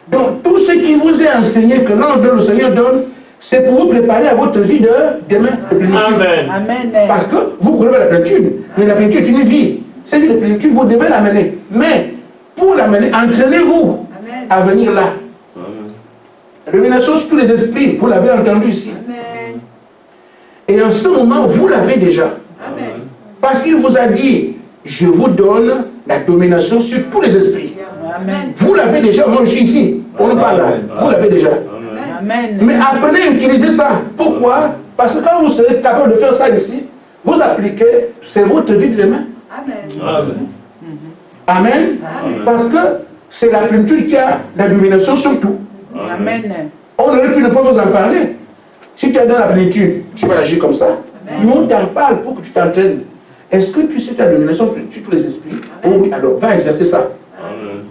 Donc, tout ce qui vous est enseigné que l'on donne, le Seigneur donne, c'est pour vous préparer à votre vie de demain, de plénitude. Amen. Amen. Parce que vous recevez la plénitude, mais la plénitude est une vie. Cette vie de plénitude, vous devez l'amener. Mais, pour l'amener, entraînez-vous Amen. à venir là. Amen. La domination sur tous les esprits, vous l'avez entendu ici. Amen. Et en ce moment, vous l'avez déjà. Amen. Parce qu'il vous a dit, je vous donne la domination sur tous les esprits. Amen. Vous l'avez déjà, moi je suis ici, on ne parle là, vous l'avez déjà. Amen. Amen. Mais apprenez à utiliser ça. Pourquoi? Parce que quand vous serez capable de faire ça ici, vous appliquez, c'est votre vie de demain. Amen. Amen. Amen. Amen. Parce que c'est la plénitude qui a la domination sur tout. Amen. On aurait pu ne pas vous en parler. Si tu es dans la plénitude, tu vas agir comme ça. Amen. Nous, on t'en parle pour que tu t'entraînes. Est-ce que tu sais ta domination sur tous les esprits? Oh oui, alors va exercer ça. Amen.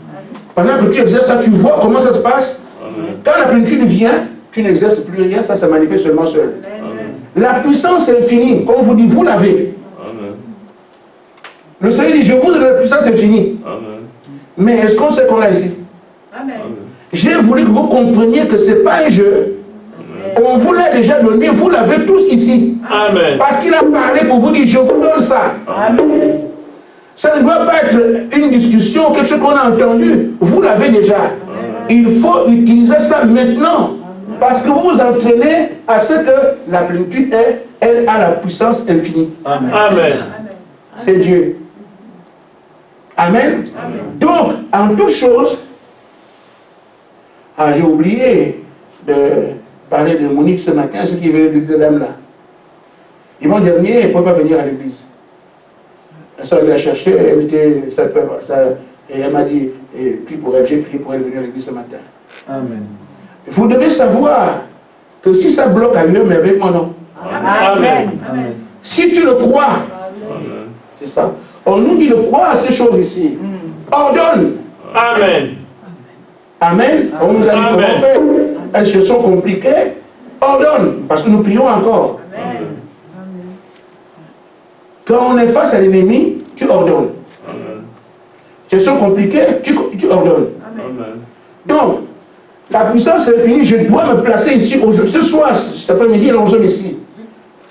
Pendant que tu exerces ça, tu vois comment ça se passe. Amen. Quand la plénitude vient, tu n'exerces plus rien, ça se manifeste seulement seul. Amen. La puissance infinie, comme vous dit, vous l'avez. Amen. Le Seigneur dit, je vous donne la puissance infinie. Amen. Mais est-ce qu'on sait qu'on l'a ici? Amen. J'ai voulu que vous compreniez que ce n'est pas un jeu. On vous l'a déjà donné, vous l'avez tous ici. Amen. Parce qu'il a parlé pour vous dire, je vous donne ça. Amen. Ça ne doit pas être une discussion, quelque chose qu'on a entendu. Vous l'avez déjà. Il faut utiliser ça maintenant. Parce que vous vous entraînez à ce que la plénitude, elle a la puissance infinie. Amen. Amen. C'est Dieu. Amen. Donc, en toute chose, j'ai oublié de parler de Monique ce matin, ceux qui venaient de dame là. Dimanche dernier, elle ne peut pas venir à l'église. La soeur l'a cherché, elle était, et elle m'a dit, et puis j'ai prié pour elle venir à l'église ce matin. Amen. Vous devez savoir que si ça bloque ailleurs, mais avec moi non. Amen. Amen. Si tu le crois, Amen. c'est ça. On nous dit de croire à ces choses ici. Ordonne. Amen. Amen. On nous a dit Amen. comment faire. Elles se sont compliquées. Ordonne. Parce que nous prions encore. Amen. Quand on est face à l'ennemi, tu ordonnes. Amen. Elles sont compliquées, tu ordonnes. Amen. Donc, la puissance est finie. Je dois me placer ici aujourd'hui. Ce soir, cet après-midi, nous sommes ici.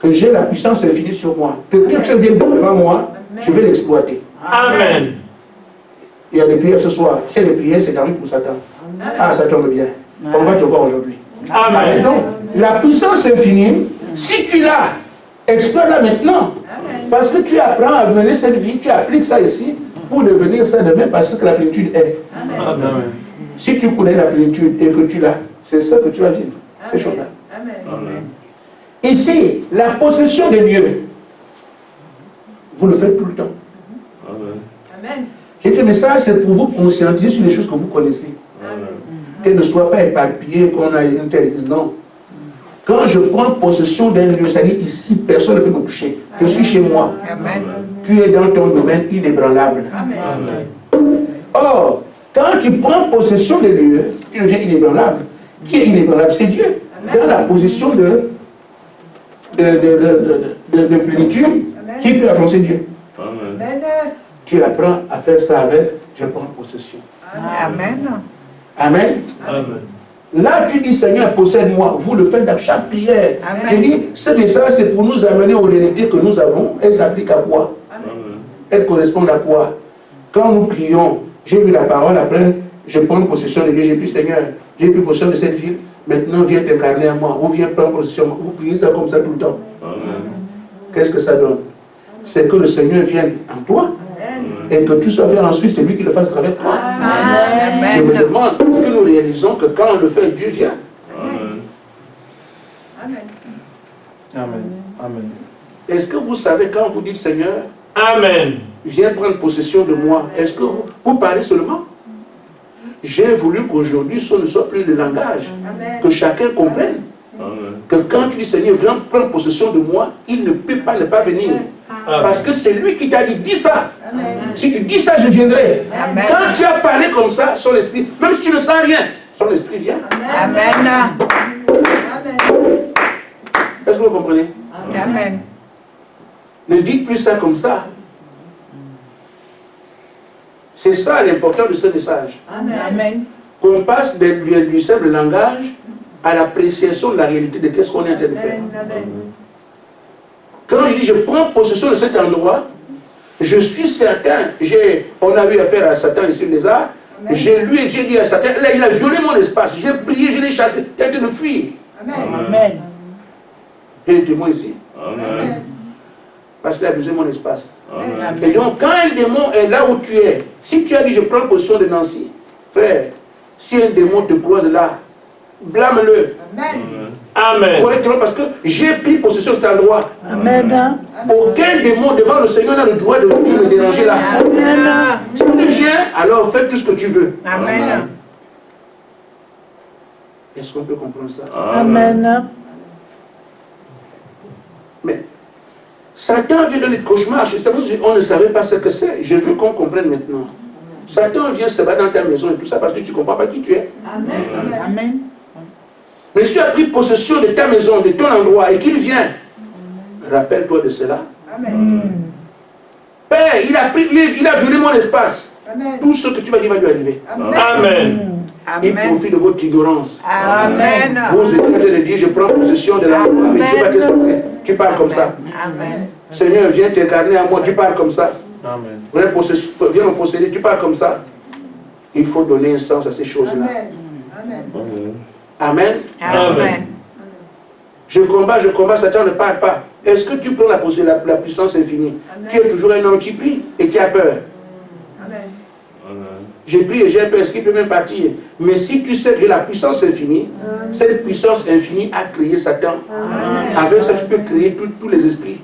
Que j'ai la puissance infinie sur moi. Que quelque chose vienne devant moi, je vais l'exploiter. Amen. Il y a des prières ce soir. Si il y a des prières, c'est tant mieux pour Satan. Ah, ça tombe bien. On va te voir aujourd'hui. Amen. Donc, la puissance infinie, si tu l'as, exploite-la maintenant. Amen. Parce que tu apprends à mener cette vie, tu appliques ça ici pour devenir ça demain parce que la plénitude est. Amen. Amen. Si tu connais la plénitude et que tu l'as, c'est ça que tu vas vivre. Ces choses-là. Amen. Amen. Ici, la possession des lieux. Vous le faites tout le temps. Amen. Amen. J'ai dit, mais ça, c'est pour vous conscientiser sur les choses que vous connaissez. Amen. Qu'elles ne soient pas éparpillées, qu'on a une telle église. Non. Quand je prends possession d'un lieu, c'est-à-dire ici, personne ne peut me toucher. Je suis chez moi. Amen. Tu es dans ton domaine inébranlable. Amen. Or, quand tu prends possession des lieux, tu deviens inébranlable. Qui est inébranlable? C'est Dieu. Dans la position de plénitude, qui peut affronter Dieu? Amen. Amen. Tu apprends à faire ça avec, je prends possession. Amen. Amen. Amen. Là, tu dis, Seigneur, possède-moi. Vous le faites dans chaque prière. Amen. Je dis, ce message, c'est pour nous amener aux réalités que nous avons. Elles s'appliquent à quoi? Amen. Elles correspondent à quoi? Quand nous prions, j'ai lu la parole, après, je prends possession de Dieu. J'ai dit, Seigneur, j'ai pris possession de cette ville. Maintenant, viens t'incarner à moi. Ou viens prendre possession. Vous priez ça comme ça tout le temps. Amen. Qu'est-ce que ça donne? C'est que le Seigneur vienne en toi et que tout soit fait ensuite, c'est lui qui le fasse à travers toi. Je me demande, est-ce que nous réalisons que quand on le fait, Dieu vient? Amen. Amen. Amen. Amen. Est-ce que vous savez quand vous dites, Seigneur, Amen. viens prendre possession de moi, est-ce que vous parlez seulement? J'ai voulu qu'aujourd'hui, ce ne soit plus le langage, Amen. que chacun comprenne. Amen. Que quand tu dis, Seigneur, viens prendre possession de moi, il ne peut pas ne pas venir. Parce que c'est lui qui t'a dit, dis ça. Amen. Si tu dis ça, je viendrai. Amen. Quand tu as parlé comme ça, son esprit, même si tu ne sens rien, son esprit vient. Amen. Amen. Est-ce que vous comprenez? Amen. Ne dites plus ça comme ça. C'est ça l'important de ce message. Amen. Qu'on passe du simple langage à l'appréciation de la réalité de qu'est-ce qu'on est en train de faire. Amen. Quand je dis je prends possession de cet endroit, je suis certain, on a eu affaire à Satan ici les arts, j'ai dit à Satan, là il a violé mon espace, j'ai prié, je l'ai chassé, il a été de fuir. Amen. Amen. J'ai des témoins ici, Amen. parce qu'il a abusé mon espace. Amen. Et donc quand un démon est là où tu es, si tu as dit je prends possession de Nancy, frère, si un démon te croise là, blâme-le. Amen. Amen. Correctement parce que j'ai pris possession de cet endroit. Amen. Aucun démon devant le Seigneur n'a le droit de venir me déranger là. Amen. Si tu viens, alors fais tout ce que tu veux. Amen. Est-ce qu'on peut comprendre ça? Amen. Mais Satan vient donner des cauchemars. On ne savait pas ce que c'est. Je veux qu'on comprenne maintenant. Satan vient se battre dans ta maison et tout ça parce que tu ne comprends pas qui tu es. Amen. Amen. Mais si tu as pris possession de ta maison, de ton endroit et qu'il vient, rappelle-toi de cela. Amen. Père, il a violé mon espace. Amen. Tout ce que tu vas dire va lui arriver. Amen. Il Amen. profite de votre ignorance. Amen. Vous êtes en train de dire, je prends possession de l'endroit, mais tu sais pas qu'est-ce que c'est. Tu parles comme ça. Amen. Seigneur, viens t'incarner à moi, tu parles comme ça. Amen. Viens me posséder, tu parles comme ça. Il faut donner un sens à ces choses-là. Amen. Amen. Amen. Amen. Je combats, Satan ne parle pas. Est-ce que tu prends la puissance infinie? Amen. Tu es toujours un homme qui prie et qui a peur. Amen. J'ai pris et j'ai peur, est-ce qu'il peut même partir? Mais si tu sais que la puissance infinie, cette puissance infinie a créé Satan. Amen. Avec ça, tu peux créer tous les esprits.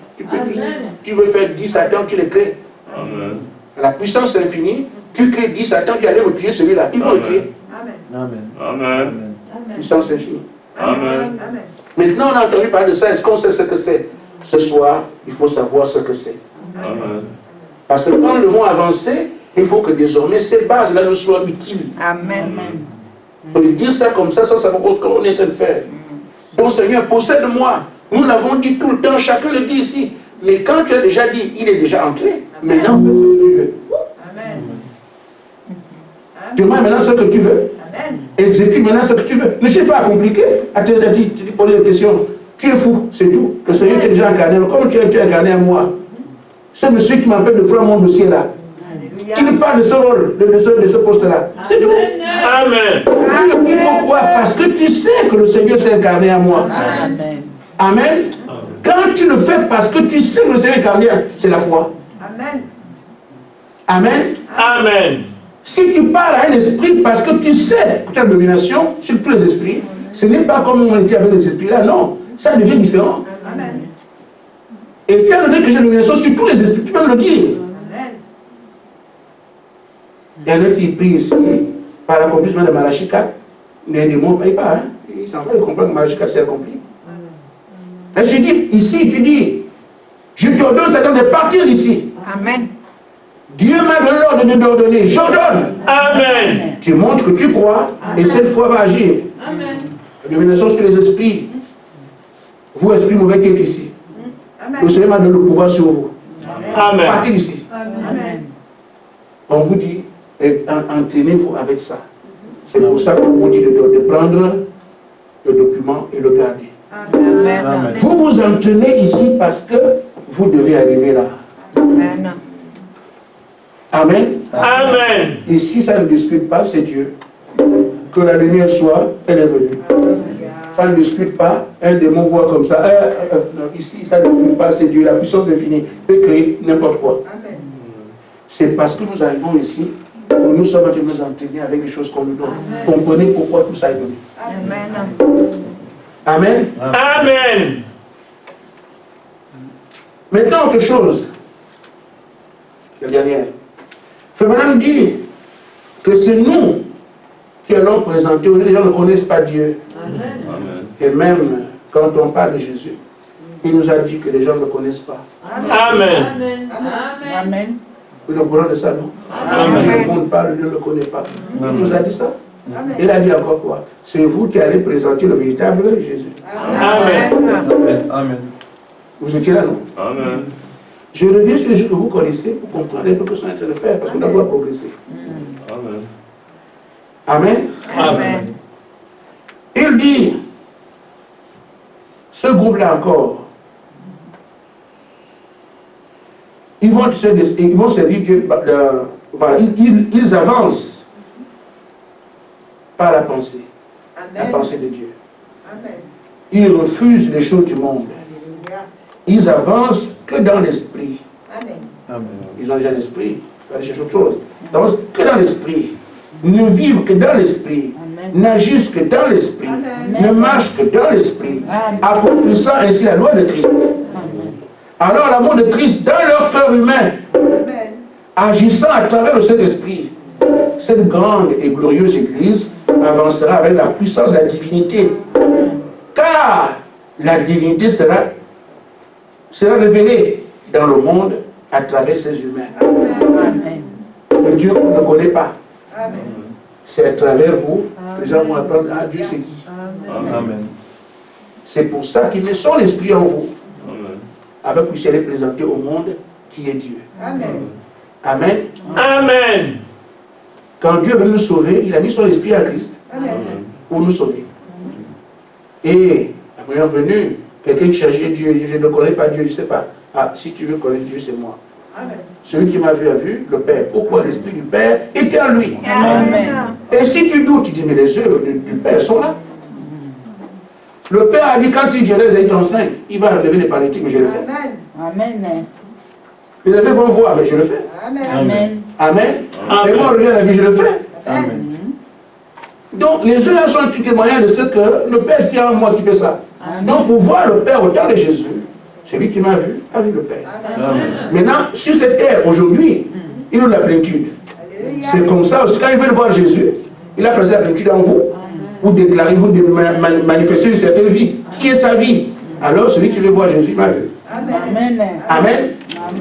Tu veux faire 10 Satan, tu les crées. Amen. La puissance infinie, tu crées 10 Satan, tu allais me tuer celui-là. Ils vont le tuer. Amen. Amen. Amen. Puissance infinie. Amen. Amen. Maintenant, on a entendu parler de ça. Est-ce qu'on sait ce que c'est? Ce soir, il faut savoir ce que c'est. Amen. Parce que quand nous devons avancer, il faut que désormais ces bases-là nous soient utiles. Amen. Pour dire ça comme ça, sans savoir ce qu'on est en train de faire. Donc, Seigneur, possède-moi. Nous l'avons dit tout le temps, chacun le dit ici. Mais quand tu as déjà dit, il est déjà entré. Maintenant, fais ce que tu veux. Amen. Tu vois maintenant ce que tu veux. Amen. Exécute maintenant ce que tu veux. Ne cherche pas à compliquer. À te poser des questions. Tu es fou, c'est tout. Le Seigneur t'est déjà incarné. Comme tu es incarné à moi. Ce monsieur qui m'appelle de faire mon dossier là. Qu'il parle de ce rôle, de ce poste-là. C'est tout. Amen. Tu le dis pourquoi? Parce que tu sais que le Seigneur s'est incarné à moi. Amen. Amen. Quand tu le fais parce que tu sais que le Seigneur est incarné, c'est la foi. Amen. Amen. Amen. Si tu parles à un esprit parce que tu sais que tu as une domination sur tous les esprits, ce n'est pas comme on était avec les esprits là, non. Ça devient différent. Amen. Étant donné que j'ai l'illumination sur tous les esprits, tu peux me le dire. Amen. Il y en a qui prient ici, par l'accomplissement de Malachie 4, les démons ne payent pas. Hein. Ils s'en vont, ils comprennent que Malachie 4 c'est accompli. Et je dis, ici, tu dis, je te ordonne, Satan, de partir d'ici. Amen. Dieu m'a donné l'ordre de t'ordonner. J'ordonne. Amen. Tu montres que tu crois, et cette foi va agir. Amen. L'illumination sur les esprits. Vous, esprits mauvais qui êtes ici. Le Seigneur m'a donné le pouvoir sur vous. Amen. Partez d'ici. Amen. On vous dit, entraînez-vous avec ça. C'est pour ça qu'on vous dit de prendre le document et le garder. Amen. Amen. Vous vous entraînez ici parce que vous devez arriver là. Amen. Amen. Amen. Ici, ça ne discute pas, c'est Dieu. Que la lumière soit, elle est venue. Ça ne discute pas, un démon voit comme ça. Non, ici, ça ne discute pas, c'est Dieu. La puissance infinie peut créer n'importe quoi. Amen. C'est parce que nous arrivons ici, nous sommes en train de nous entraîner avec les choses qu'on nous donne. Comprenez pourquoi tout ça est donné. Amen. Amen. Amen. Maintenant, autre chose. La dernière. Je veux maintenant dire que c'est nous qui allons présenter. Aujourd'hui, les gens ne connaissent pas Dieu. Amen. Et même quand on parle de Jésus, il nous a dit que les gens ne le connaissent pas. Amen. Amen. Vous êtes au courant de ça, non? Amen. Le monde parle, Dieu ne le connaît pas. Il Amen. nous a dit ça. Amen. Il a dit encore quoi? C'est vous qui allez présenter le véritable Jésus. Amen. Amen. Amen. Vous étiez là, non? Amen. Je reviens sur les choses que vous connaissez pour comprendre un peu ce qu'on est en train de faire, parce qu'on doit progresser. Amen. Amen. Amen. Il dit, ce groupe-là encore, ils vont servir Dieu, voilà, ils avancent par la pensée, la Amen. pensée de Dieu. Amen. Ils refusent les choses du monde. Alléluia. Ils avancent que dans l'esprit. Amen. Amen. Ils ont déjà l'esprit, ils vont aller chercher autre chose. Ils avancent que dans l'esprit. Ne vivent que dans l'esprit. N'agissent que dans l'esprit. Amen. Ne marchent que dans l'esprit. Amen. Accomplissant ainsi la loi de Christ. Alors l'amour de Christ dans leur cœur humain, Amen. agissant à travers le Saint-Esprit, cette grande et glorieuse Église avancera avec la puissance de la divinité. Car la divinité sera révélée dans le monde à travers ces humains. Amen. Le Dieu qu'on ne connaît pas, Amen. c'est à travers vous que les gens vont apprendre à Dieu c'est qui. Amen. C'est pour ça qu'il met son esprit en vous, Amen. avec que vous allez présenter au monde qui est Dieu. Amen. Amen. Amen. Quand Dieu veut nous sauver, il a mis son esprit en Christ Amen. pour nous sauver. Et la première venue, quelqu'un qui cherchait Dieu, dit, je ne connais pas Dieu, je ne sais pas. Ah, si tu veux connaître Dieu, c'est moi. Amen. Celui qui m'a vu a vu le Père. Pourquoi l'Esprit du Père était en lui? Amen. Et si tu doutes, tu dis, mais les œuvres du Père sont là. Le Père a dit, quand tu viendras, Isaïe 35, il va enlever les paralytiques, mais je le fais. Amen. Amen. Les aveugles vont voir, mais je le fais. Amen. Amen. Amen. Amen. Et moi, on revient à la vie, je le fais. Amen. Donc, les œuvres sont un témoignage de ce que le Père qui est en moi qui fait ça. Donc, pour voir le Père au temps de Jésus, celui qui m'a vu, a vu le Père. Amen. Maintenant, sur cette terre, aujourd'hui, il a la plénitude. Alléluia. C'est comme ça aussi, quand ils veulent voir Jésus, il a placé la plénitude en vous. Vous déclarez, vous manifestez une certaine vie. Qui est sa vie? Alors, celui qui veut voir Jésus m'a vu. Amen. Amen. Amen.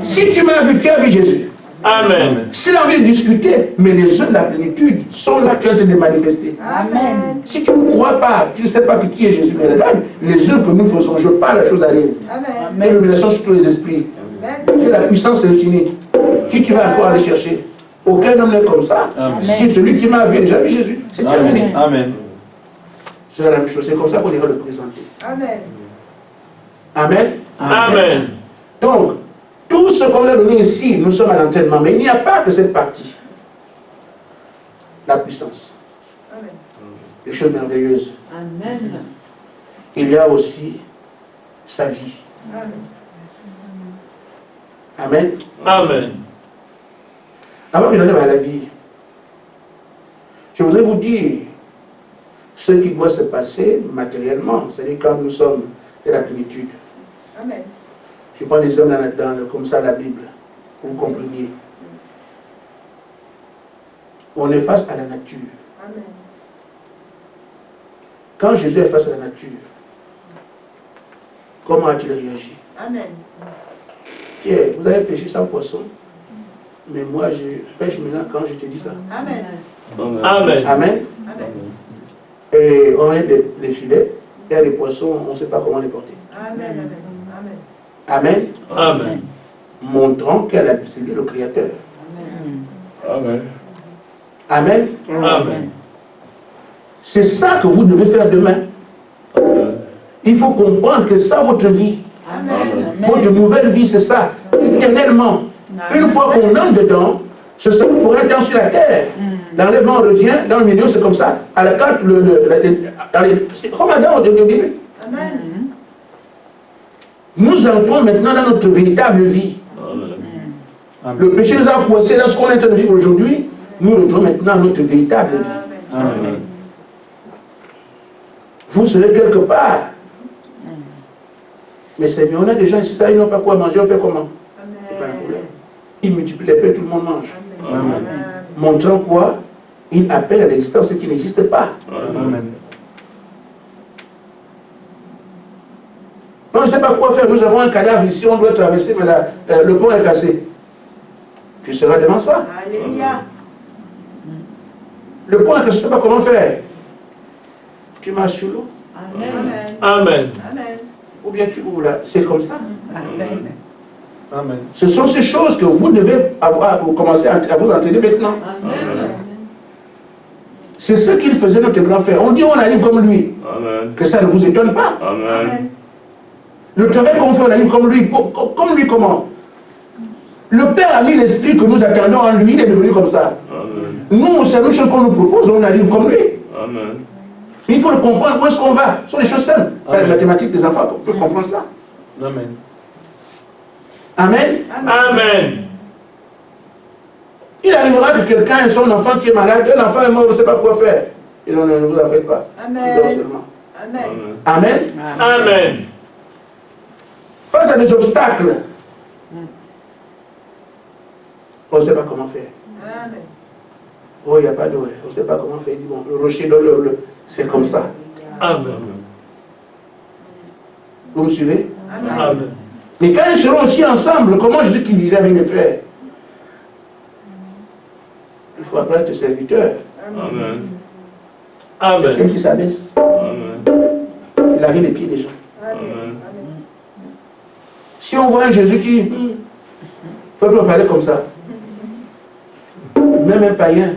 Si tu m'as vu, tu as vu Jésus. Amen. S'il a envie de discuter, mais les œuvres de la plénitude sont là, tu es en train de manifester. Amen. Si tu ne crois pas, tu ne sais pas qui est Jésus, mais regarde, les œuvres que nous faisons, je parle, la chose arrive. Amen. L'illumination sur tous les esprits. Amen. J'ai la puissance infinie. Qui tu vas encore aller chercher? Aucun homme n'est comme ça. Amen. Si celui qui m'a vu a déjà vu Jésus, c'est terminé. Amen. C'est la même chose, c'est comme ça qu'on ira le présenter. Amen. Amen. Amen. Donc, tout ce qu'on a donné ici, nous sommes à l'entraînement, mais il n'y a pas que cette partie. La puissance, Amen. les choses merveilleuses. Amen. Il y a aussi sa vie. Amen. Amen. Amen. Avant que je n'arrive à la vie, je voudrais vous dire ce qui doit se passer matériellement, c'est-à-dire quand nous sommes de la plénitude. Amen. Je prends des hommes comme ça la Bible, pour vous compreniez. On est face à la nature. Amen. Quand Jésus est face à la nature, comment a-t-il réagi? Amen. Pierre, vous avez pêché sans poisson, mais moi je pêche maintenant quand je te dis ça. Amen. Amen. Amen. Amen. Et on a les filets, il y a les poissons, on ne sait pas comment les porter. Amen. Amen. Amen. Amen. Montrant c'est lui le Créateur. Amen. Amen. Amen. C'est ça que vous devez faire demain. Amen. Il faut comprendre que ça, votre vie, Amen. votre nouvelle vie, c'est ça, éternellement. Une fois qu'on entre dedans, ce sera pour un temps sur la terre. L'enlèvement revient, dans le milieu, c'est comme ça. À la carte, c'est comme Adam au début. Amen. Nous entrons maintenant dans notre véritable vie. Amen. Le péché nous a coincés dans ce qu'on est en train de vivre aujourd'hui. Nous rentrons maintenant dans notre véritable vie. Amen. Vous serez quelque part. Mais c'est bien, on a des gens ici, ça, ils n'ont pas quoi manger, on fait comment? C'est pas un problème. Ils multiplient les paix, tout le monde mange. Amen. Montrant quoi? Ils appellent à l'existence ce qui n'existe pas. Amen. Non, je ne sais pas quoi faire. Nous avons un cadavre ici, on doit traverser, mais le pont est cassé. Tu seras devant ça. Alléluia. Le pont est cassé, je ne sais pas comment faire. Tu marches sur l'eau. Amen. Amen. Amen. Ou bien tu ouvres là. C'est comme ça. Amen. Amen. Ce sont ces choses que vous devez vous commencer à vous entraîner maintenant. Amen. C'est ce qu'il faisait notre grand frère. On dit on arrive comme lui. Amen. Que ça ne vous étonne pas. Amen. Le travail qu'on fait, on arrive comme lui. Comme lui comment? Le Père a mis l'esprit que nous attendons en lui, il est devenu comme ça. Amen. Nous, c'est la même chose qu'on nous propose, on arrive comme lui. Amen. Il faut le comprendre, où est-ce qu'on va? Ce sont des choses simples. Amen. Les mathématiques des enfants, on peut comprendre ça. Amen. Amen. Amen. Il arrivera que quelqu'un ait son enfant qui est malade, l'enfant est mort, on ne sait pas quoi faire. Et non, ne vous en faites pas. Amen. Il dort seulement. Amen. Amen. Amen. Face à des obstacles, on ne sait pas comment faire. Amen. Oh, il n'y a pas d'eau, on ne sait pas comment faire. Il dit, bon, le rocher dans le... C'est comme ça. Amen. Vous me suivez? Amen. Mais quand ils seront aussi ensemble, comment Jésus qui vivait avec les frères? Il faut apprendre tes serviteurs. Amen. Quelqu'un Amen. qui s'abaisse, Amen. il arrive les pieds des gens. Amen. Si on voit un Jésus qui... Peuple, on parlait comme ça. Même un païen.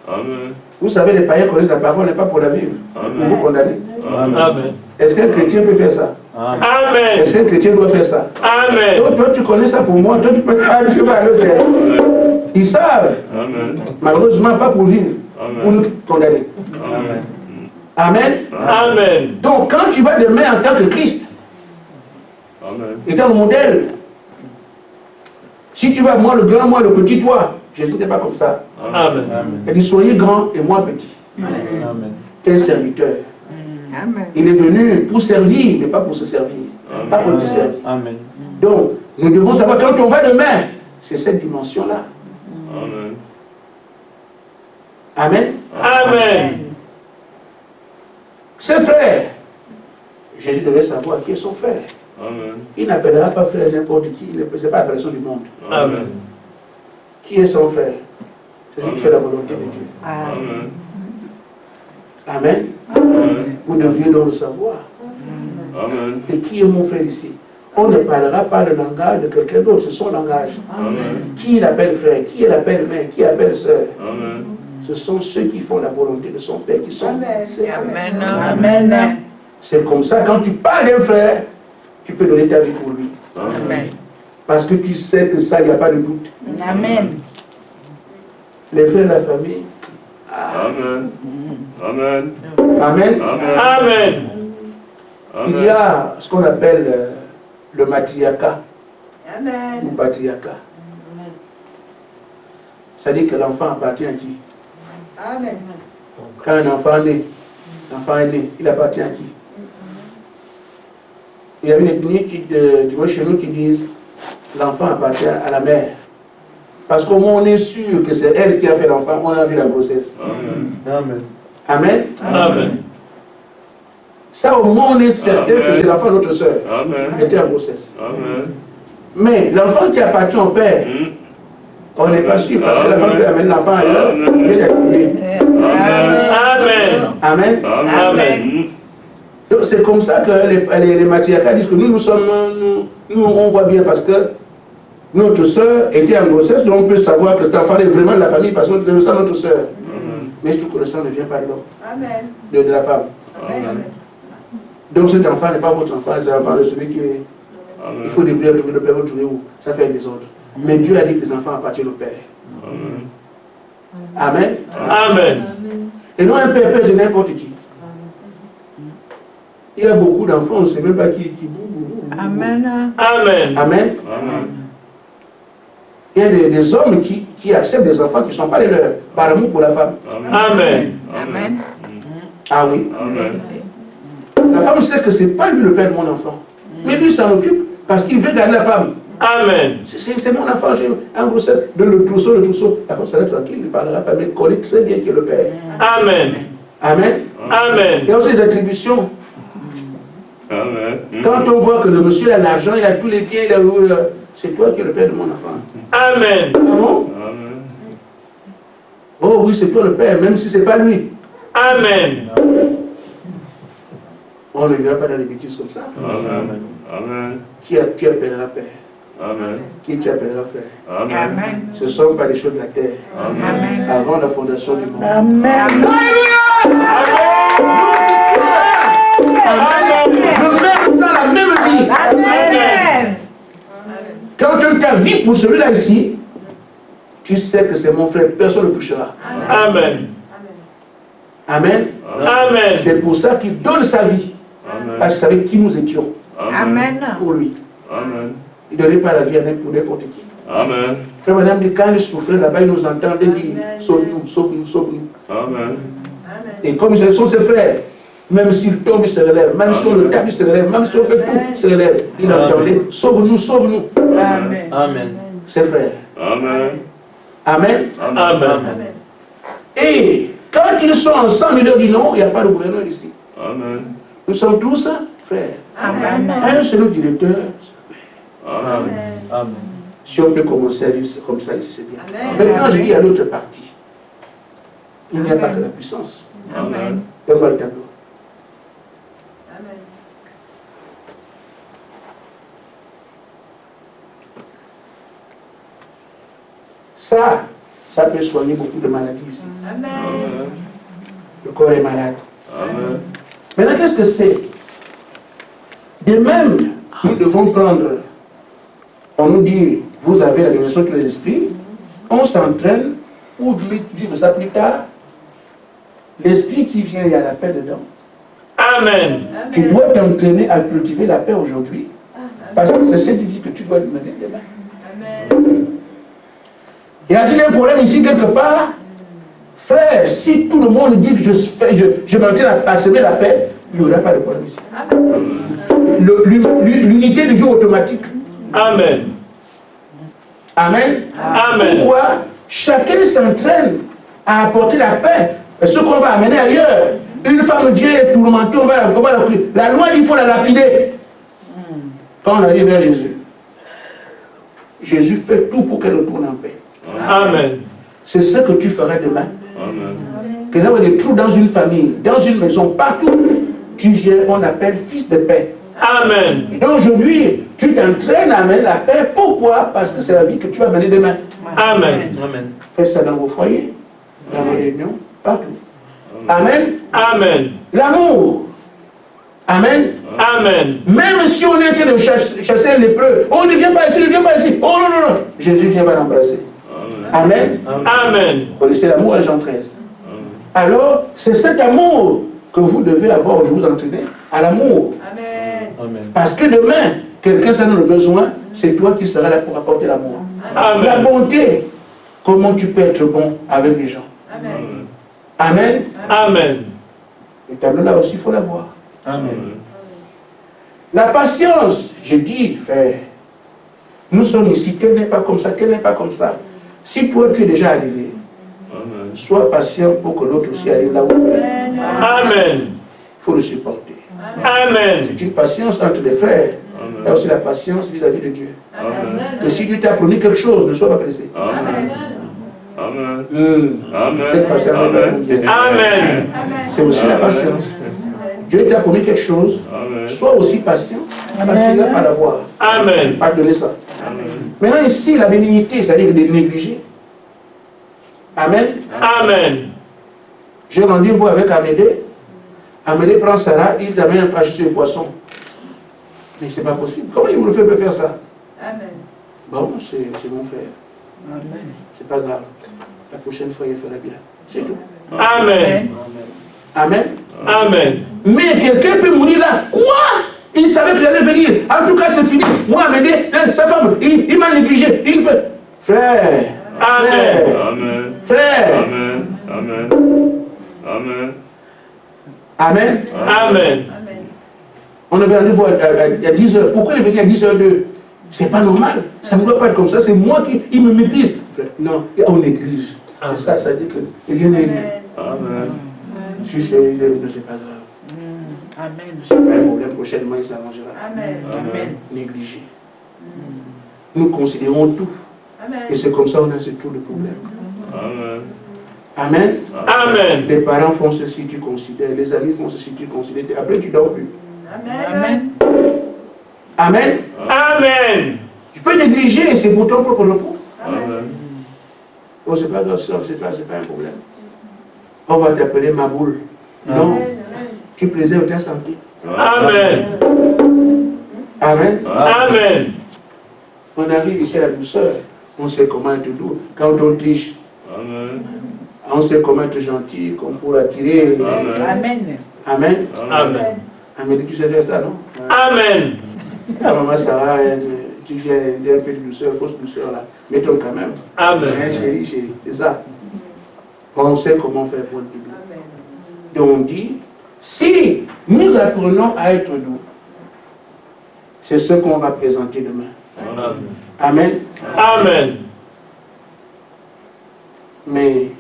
Amen. Vous savez, les païens connaissent la parole, n'est pas pour la vivre. Pour vous condamner. Amen. Est-ce qu'un chrétien peut faire ça? Amen. Est-ce qu'un chrétien doit faire ça? Amen. Donc, toi, tu connais ça pour moi, toi, tu peux pas le faire. Ils savent, Amen. malheureusement, pas pour vivre, pour nous condamner. Amen. Amen. Amen. Donc, quand tu vas demain en tant que Christ, Amen. étant le modèle, si tu vas, moi le grand, moi le petit, toi, Jésus n'était pas comme ça. Amen. Amen. Il dit, soyez grand et moi petit. Amen. Tu es un serviteur. Amen. Il est venu pour servir, mais pas pour se servir. Pas pour te servir. Amen. Donc, nous devons savoir, quand on va demain, c'est cette dimension-là. Amen. Amen. Amen. Ses frères, Jésus devait savoir qui est son frère. Amen. Il n'appellera pas frère n'importe qui, ce n'est pas la personne du monde. Amen. Qui est son frère? C'est celui qui fait la volonté de Dieu. Amen. Amen. Amen. Vous devriez donc le savoir. Amen. Et qui est mon frère ici? On ne parlera pas le langage de quelqu'un d'autre, c'est son langage. Amen. Qui l'appelle frère? Qui l'appelle mère? Qui l'appelle sœur? Amen. Ce sont ceux qui font la volonté de son Père qui sont Amen. ses frères. Amen. Amen. C'est comme ça, quand tu parles d'un frère, tu peux donner ta vie pour lui. Amen. Parce que tu sais que ça, il n'y a pas de doute. Amen. Les frères de la famille. Amen. Amen. Amen. Amen. Il y a ce qu'on appelle le matriarcat ou Amen. patriarcat. C'est-à-dire que l'enfant appartient à qui? Amen. Quand un enfant est né, il appartient à qui? Il y a une ethnie tu vois, chez nous qui disent l'enfant appartient à la mère. Parce qu'au moins on est sûr que c'est elle qui a fait l'enfant, on a vu la grossesse. Amen. Amen. Amen. Ça au moins on est certain que c'est l'enfant de notre soeur qui était en grossesse. Amen. Mais l'enfant qui appartient au père, on n'est pas sûr parce que la femme qui amène l'enfant ailleurs, vient d'être tuée. Amen. Amen. Amen. Donc c'est comme ça que les matriarcats disent que nous on voit bien parce que notre soeur était en grossesse, donc on peut savoir que cet enfant est vraiment de la famille parce que c'est le sang de notre soeur. Mais je trouve que le sang ne vient pas de l'homme, de la femme. Amen. Donc cet enfant n'est pas votre enfant, c'est l'enfant de celui qui est... Il faut des prières, trouver le père, vous trouvez où? Ça fait un désordre. Mais Dieu a dit que les enfants appartiennent au père. Amen. Amen. Et non un père peut être n'importe qui. Il y a beaucoup d'enfants, on ne sait même pas qui boue. Amen. Amen. Amen. Il y a des hommes qui acceptent des enfants qui ne sont pas les leurs, par amour pour la femme. Amen. Amen. Ah oui. La femme sait que ce n'est pas lui le père de mon enfant. Mais lui s'en occupe parce qu'il veut garder la femme. Amen. C'est mon enfant, j'ai un grossesse, donne le trousseau. La femme sera tranquille, il ne parlera pas, mais il connaît très bien qui est le père. Amen. Amen. Amen. Il y a aussi des attributions. Quand on voit que le monsieur a l'argent, il a tous les biens, c'est toi qui es le père de mon enfant. Amen. Ah bon? Oh oui, c'est toi le père, même si ce n'est pas lui. Amen. On ne vivra pas dans les bêtises comme ça. Amen. Qui tu appelleras père? Amen. Qui tu appelleras frère? Amen. Ce ne sont pas les choses de la terre. Amen. Avant la fondation du monde. Amen. Je mets ça la même vie. Amen. Quand tu as ta vie pour celui-là ici, tu sais que c'est mon frère, personne ne le touchera. Amen. Amen. Amen. C'est pour ça qu'il donne sa vie. Parce qu'il savait qui nous étions Amen. pour lui. Amen. Il ne donnait pas la vie pour n'importe qui. Amen. Frère, madame, dit, quand il souffrait là-bas, il nous entendait dire sauve-nous, sauve-nous, sauve-nous. Amen. Et comme ils sont ses frères, même s'il tombe, il se relève, même si on le tape, il se relève, même si on fait tout, il se relève. Il entendait sauve-nous, sauve-nous. Amen. Amen. Ses frères. Amen. Amen. Amen. Et quand ils sont ensemble, il leur dit non, il n'y a pas de gouverneur ici. Amen. Nous sommes tous frères. Amen. Un seul directeur. Amen. Amen. Si on peut commencer à vivre comme ça ici, c'est bien. Maintenant, je dis à l'autre partie. Il n'y a pas que la puissance. Amen. Donne-moi le tableau. Ça peut soigner beaucoup de maladies ici. Le corps est malade. Amen. Maintenant, qu'est-ce que c'est? De même, nous devons prendre, on nous dit, vous avez la dimension de tous les esprits, on s'entraîne pour vivre ça plus tard. L'esprit qui vient, il y a la paix dedans. Amen. Tu dois t'entraîner à cultiver la paix aujourd'hui, parce que c'est cette vie que tu dois demander demain. Y a-t-il un problème ici quelque part? Frère, si tout le monde dit que je m'entraîne à semer la paix, il n'y aura pas de problème ici. L'unité de vie automatique. Amen. Amen. Amen. Pourquoi? Chacun s'entraîne à apporter la paix. Et ce qu'on va amener ailleurs, une femme vient et tourmentée, on va la loi dit qu'il faut la lapider. Quand on arrive vers Jésus, Jésus fait tout pour qu'elle retourne en paix. Amen. C'est ce que tu feras demain. Amen. Que là où il y a des trous dans une famille, dans une maison, partout, tu viens, on appelle fils de paix. Amen. Et aujourd'hui, tu t'entraînes à amener la paix. Pourquoi? Parce que c'est la vie que tu vas mener demain. Amen. Amen. Faites ça dans vos foyers, dans vos réunions, partout. Amen. Amen. L'amour. Amen. Amen. Même si on est en train de chasser un lépreux, oh ne viens pas ici, ne viens pas ici. Oh non, non, non. Jésus vient l'embrasser. Amen. Amen. Vous connaissez l'amour à Jean 13. Alors, c'est cet amour que vous devez avoir, je vous entraîner à l'amour. Amen. Parce que demain, quelqu'un s'en a le besoin, c'est toi qui seras là pour apporter l'amour. La Amen. bonté, comment tu peux être bon avec les gens. Amen. Amen. Le tableau là aussi, il faut l'avoir. Amen. La patience, je dis, frère, nous sommes ici, qu'elle n'est pas comme ça, qu'elle n'est pas comme ça. Si toi tu es déjà arrivé, Amen. sois patient pour que l'autre aussi arrive là où tu es. Amen. Il faut le supporter. Amen. C'est une patience entre les frères. Amen. Il y a aussi la patience vis-à-vis de Dieu. Amen. Que si Dieu t'a promis quelque chose, ne sois pas pressé. Amen. Amen. Amen. Cette patience n'est pas pour Dieu. Amen. C'est aussi la patience. Dieu t'a promis quelque chose, Amen. sois aussi patient, parce qu'il n'a pas l'avoir. Amen. Pas donner ça. Amen. Maintenant ici, la bénignité, c'est-à-dire de négliger. Amen. Amen. J'ai rendez-vous avec Amédée. Amédée prend Sarah, il t'amène à acheter le poisson. Mais c'est pas possible. Comment il vous le fait faire ça? Amen. Bon, c'est mon frère. C'est pas grave. La prochaine fois, il fera bien. C'est tout. Amen. Amen. Amen. Mais quelqu'un peut mourir là. Quoi? Il savait que j'allais venir. En tout cas, c'est fini. Moi, Amédée, sa femme, il m'a négligé. Il peut... Frère. Amen. Frère. Amen. Frère. Amen. Amen. Amen. Amen. Amen. On avait rendez-vous à 10h. Pourquoi il est venu à 10h02? C'est pas normal. Ça ne doit pas être comme ça. C'est moi qui me méprise. Non, on néglige. C'est ça, ça dit que rien n'est né. Amen. Si c'est ne c'est pas grave. Amen. C'est pas un problème. Prochainement, il s'arrangera. Amen. Amen. Négliger. Nous considérons tout. Et c'est comme ça qu'on a tout le problème. Amen. Amen. Amen. Les parents font ceci, tu considères. Les amis font ceci, tu considères. Après, tu dors plus. Amen. Amen. Amen. Tu peux négliger, c'est pour ton propre repos. Amen. Oh, c'est pas grave, c'est pas un problème. On va t'appeler ma boule. Non, tu préserves ta santé. Amen. Amen. Amen. On arrive ici à la douceur. On sait comment être doux. Quand on triche, Amen. on sait comment être gentil, comme pour attirer. Amen. Amen. Amen. Amen, tu sais faire ça, non? Amen. Ah, maman, ça va, tu viens d'un peu de douceur, fausse douceur là. Mais toi quand même. Amen. Hein, chérie, c'est ça. On sait comment faire pour être doux. Donc on dit, si nous apprenons à être doux, c'est ce qu'on va présenter demain. Amen. Amen. Mais,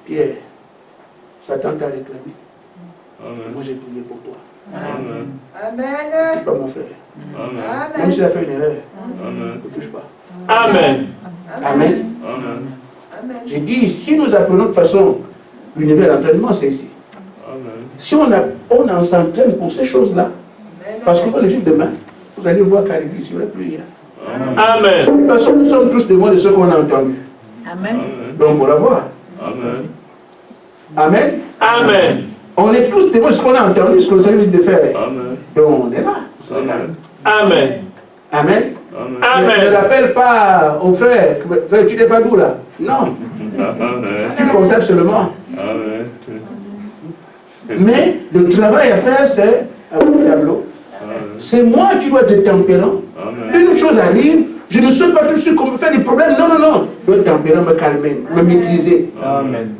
Pierre, Satan t'a réclamé. Amen. Moi j'ai prié pour toi. Amen. Ne touche pas mon frère. Amen. Même s'il a fait une erreur, Amen. ne touche pas. Amen. Amen. Amen. J'ai dit, si nous apprenons de toute façon, l'univers d'entraînement, c'est ici. Amen. Si on s'entraîne pour ces choses-là, parce que le jour demain, vous allez voir qu'arriver ici, il n'y aura plus rien. Amen. De toute façon, nous sommes tous témoins de ce qu'on a entendu. Amen. Donc, on va voir. Amen. Amen. Amen. On est tous témoins de ce qu'on a entendu, ce que nous avons de faire. Amen. Donc, on est là. Amen. Amen. Amen. Amen. Ne rappelle pas au frère, frère, tu n'es pas doux là. Non. Amen. Tu constates seulement. Amen. Mais le travail à faire, c'est à mon tableau. C'est moi qui dois être tempérant. Amen. Une chose arrive, je ne sais pas tout de suite comment faire des problèmes. Non, non, non. Je dois être tempérant, me calmer, me maîtriser. Amen.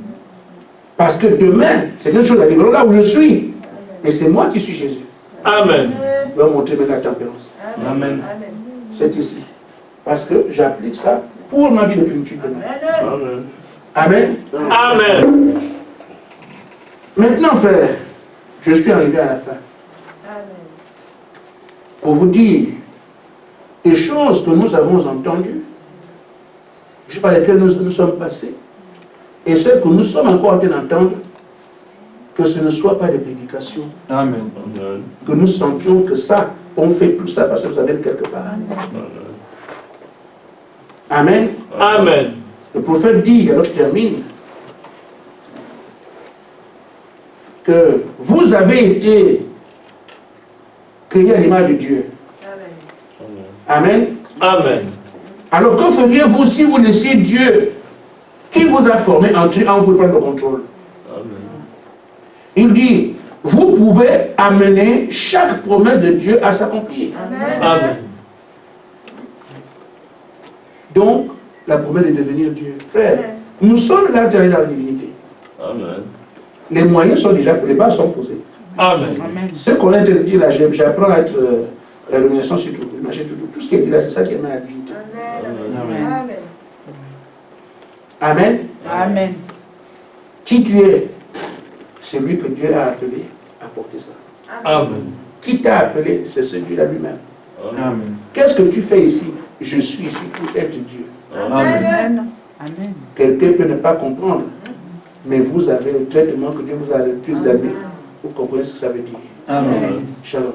Parce que demain, certaines choses arriveront là où je suis. Mais c'est moi qui suis Jésus. Amen. Je dois montrer maintenant la tempérance. Amen. C'est ici. Parce que j'applique ça pour ma vie de plénitude demain. Amen. Amen. Amen. Maintenant, frère, je suis arrivé à la fin. Pour vous dire les choses que nous avons entendues, par lesquelles nous sommes passés, et celles que nous sommes encore en train d'entendre, que ce ne soit pas des prédications. Amen. Que nous sentions que ça, on fait tout ça parce que vous avez quelque part. Amen. Amen. Le prophète dit, alors je termine, que vous avez été créés à l'image de Dieu. Amen. Amen. Alors que feriez-vous si vous laissiez Dieu, qui vous a formé, entrer en vous prendre le contrôle? Il dit, vous pouvez amener chaque promesse de Dieu à s'accomplir. Amen. Donc, la promesse de devenir Dieu. Frère, nous sommes là dans la divinité. Amen. Les moyens sont déjà, les bases sont posées. Amen. Amen. Ce qu'on est en train de dire là, j'apprends à être la domination sur tout. Tout ce qui est dit là, c'est ça qui est ma divinité. Amen. Amen. Amen. Qui tu es, c'est lui que Dieu a appelé à porter ça. Amen. Qui t'a appelé, c'est ce Dieu-là lui-même. Amen. Qu'est-ce que tu fais ici? Je suis ici pour être Dieu. Amen. Amen. Quelqu'un peut ne pas comprendre, mais vous avez le traitement que Dieu vous a donné pour comprendre ce que ça veut dire. Amen. Shalom.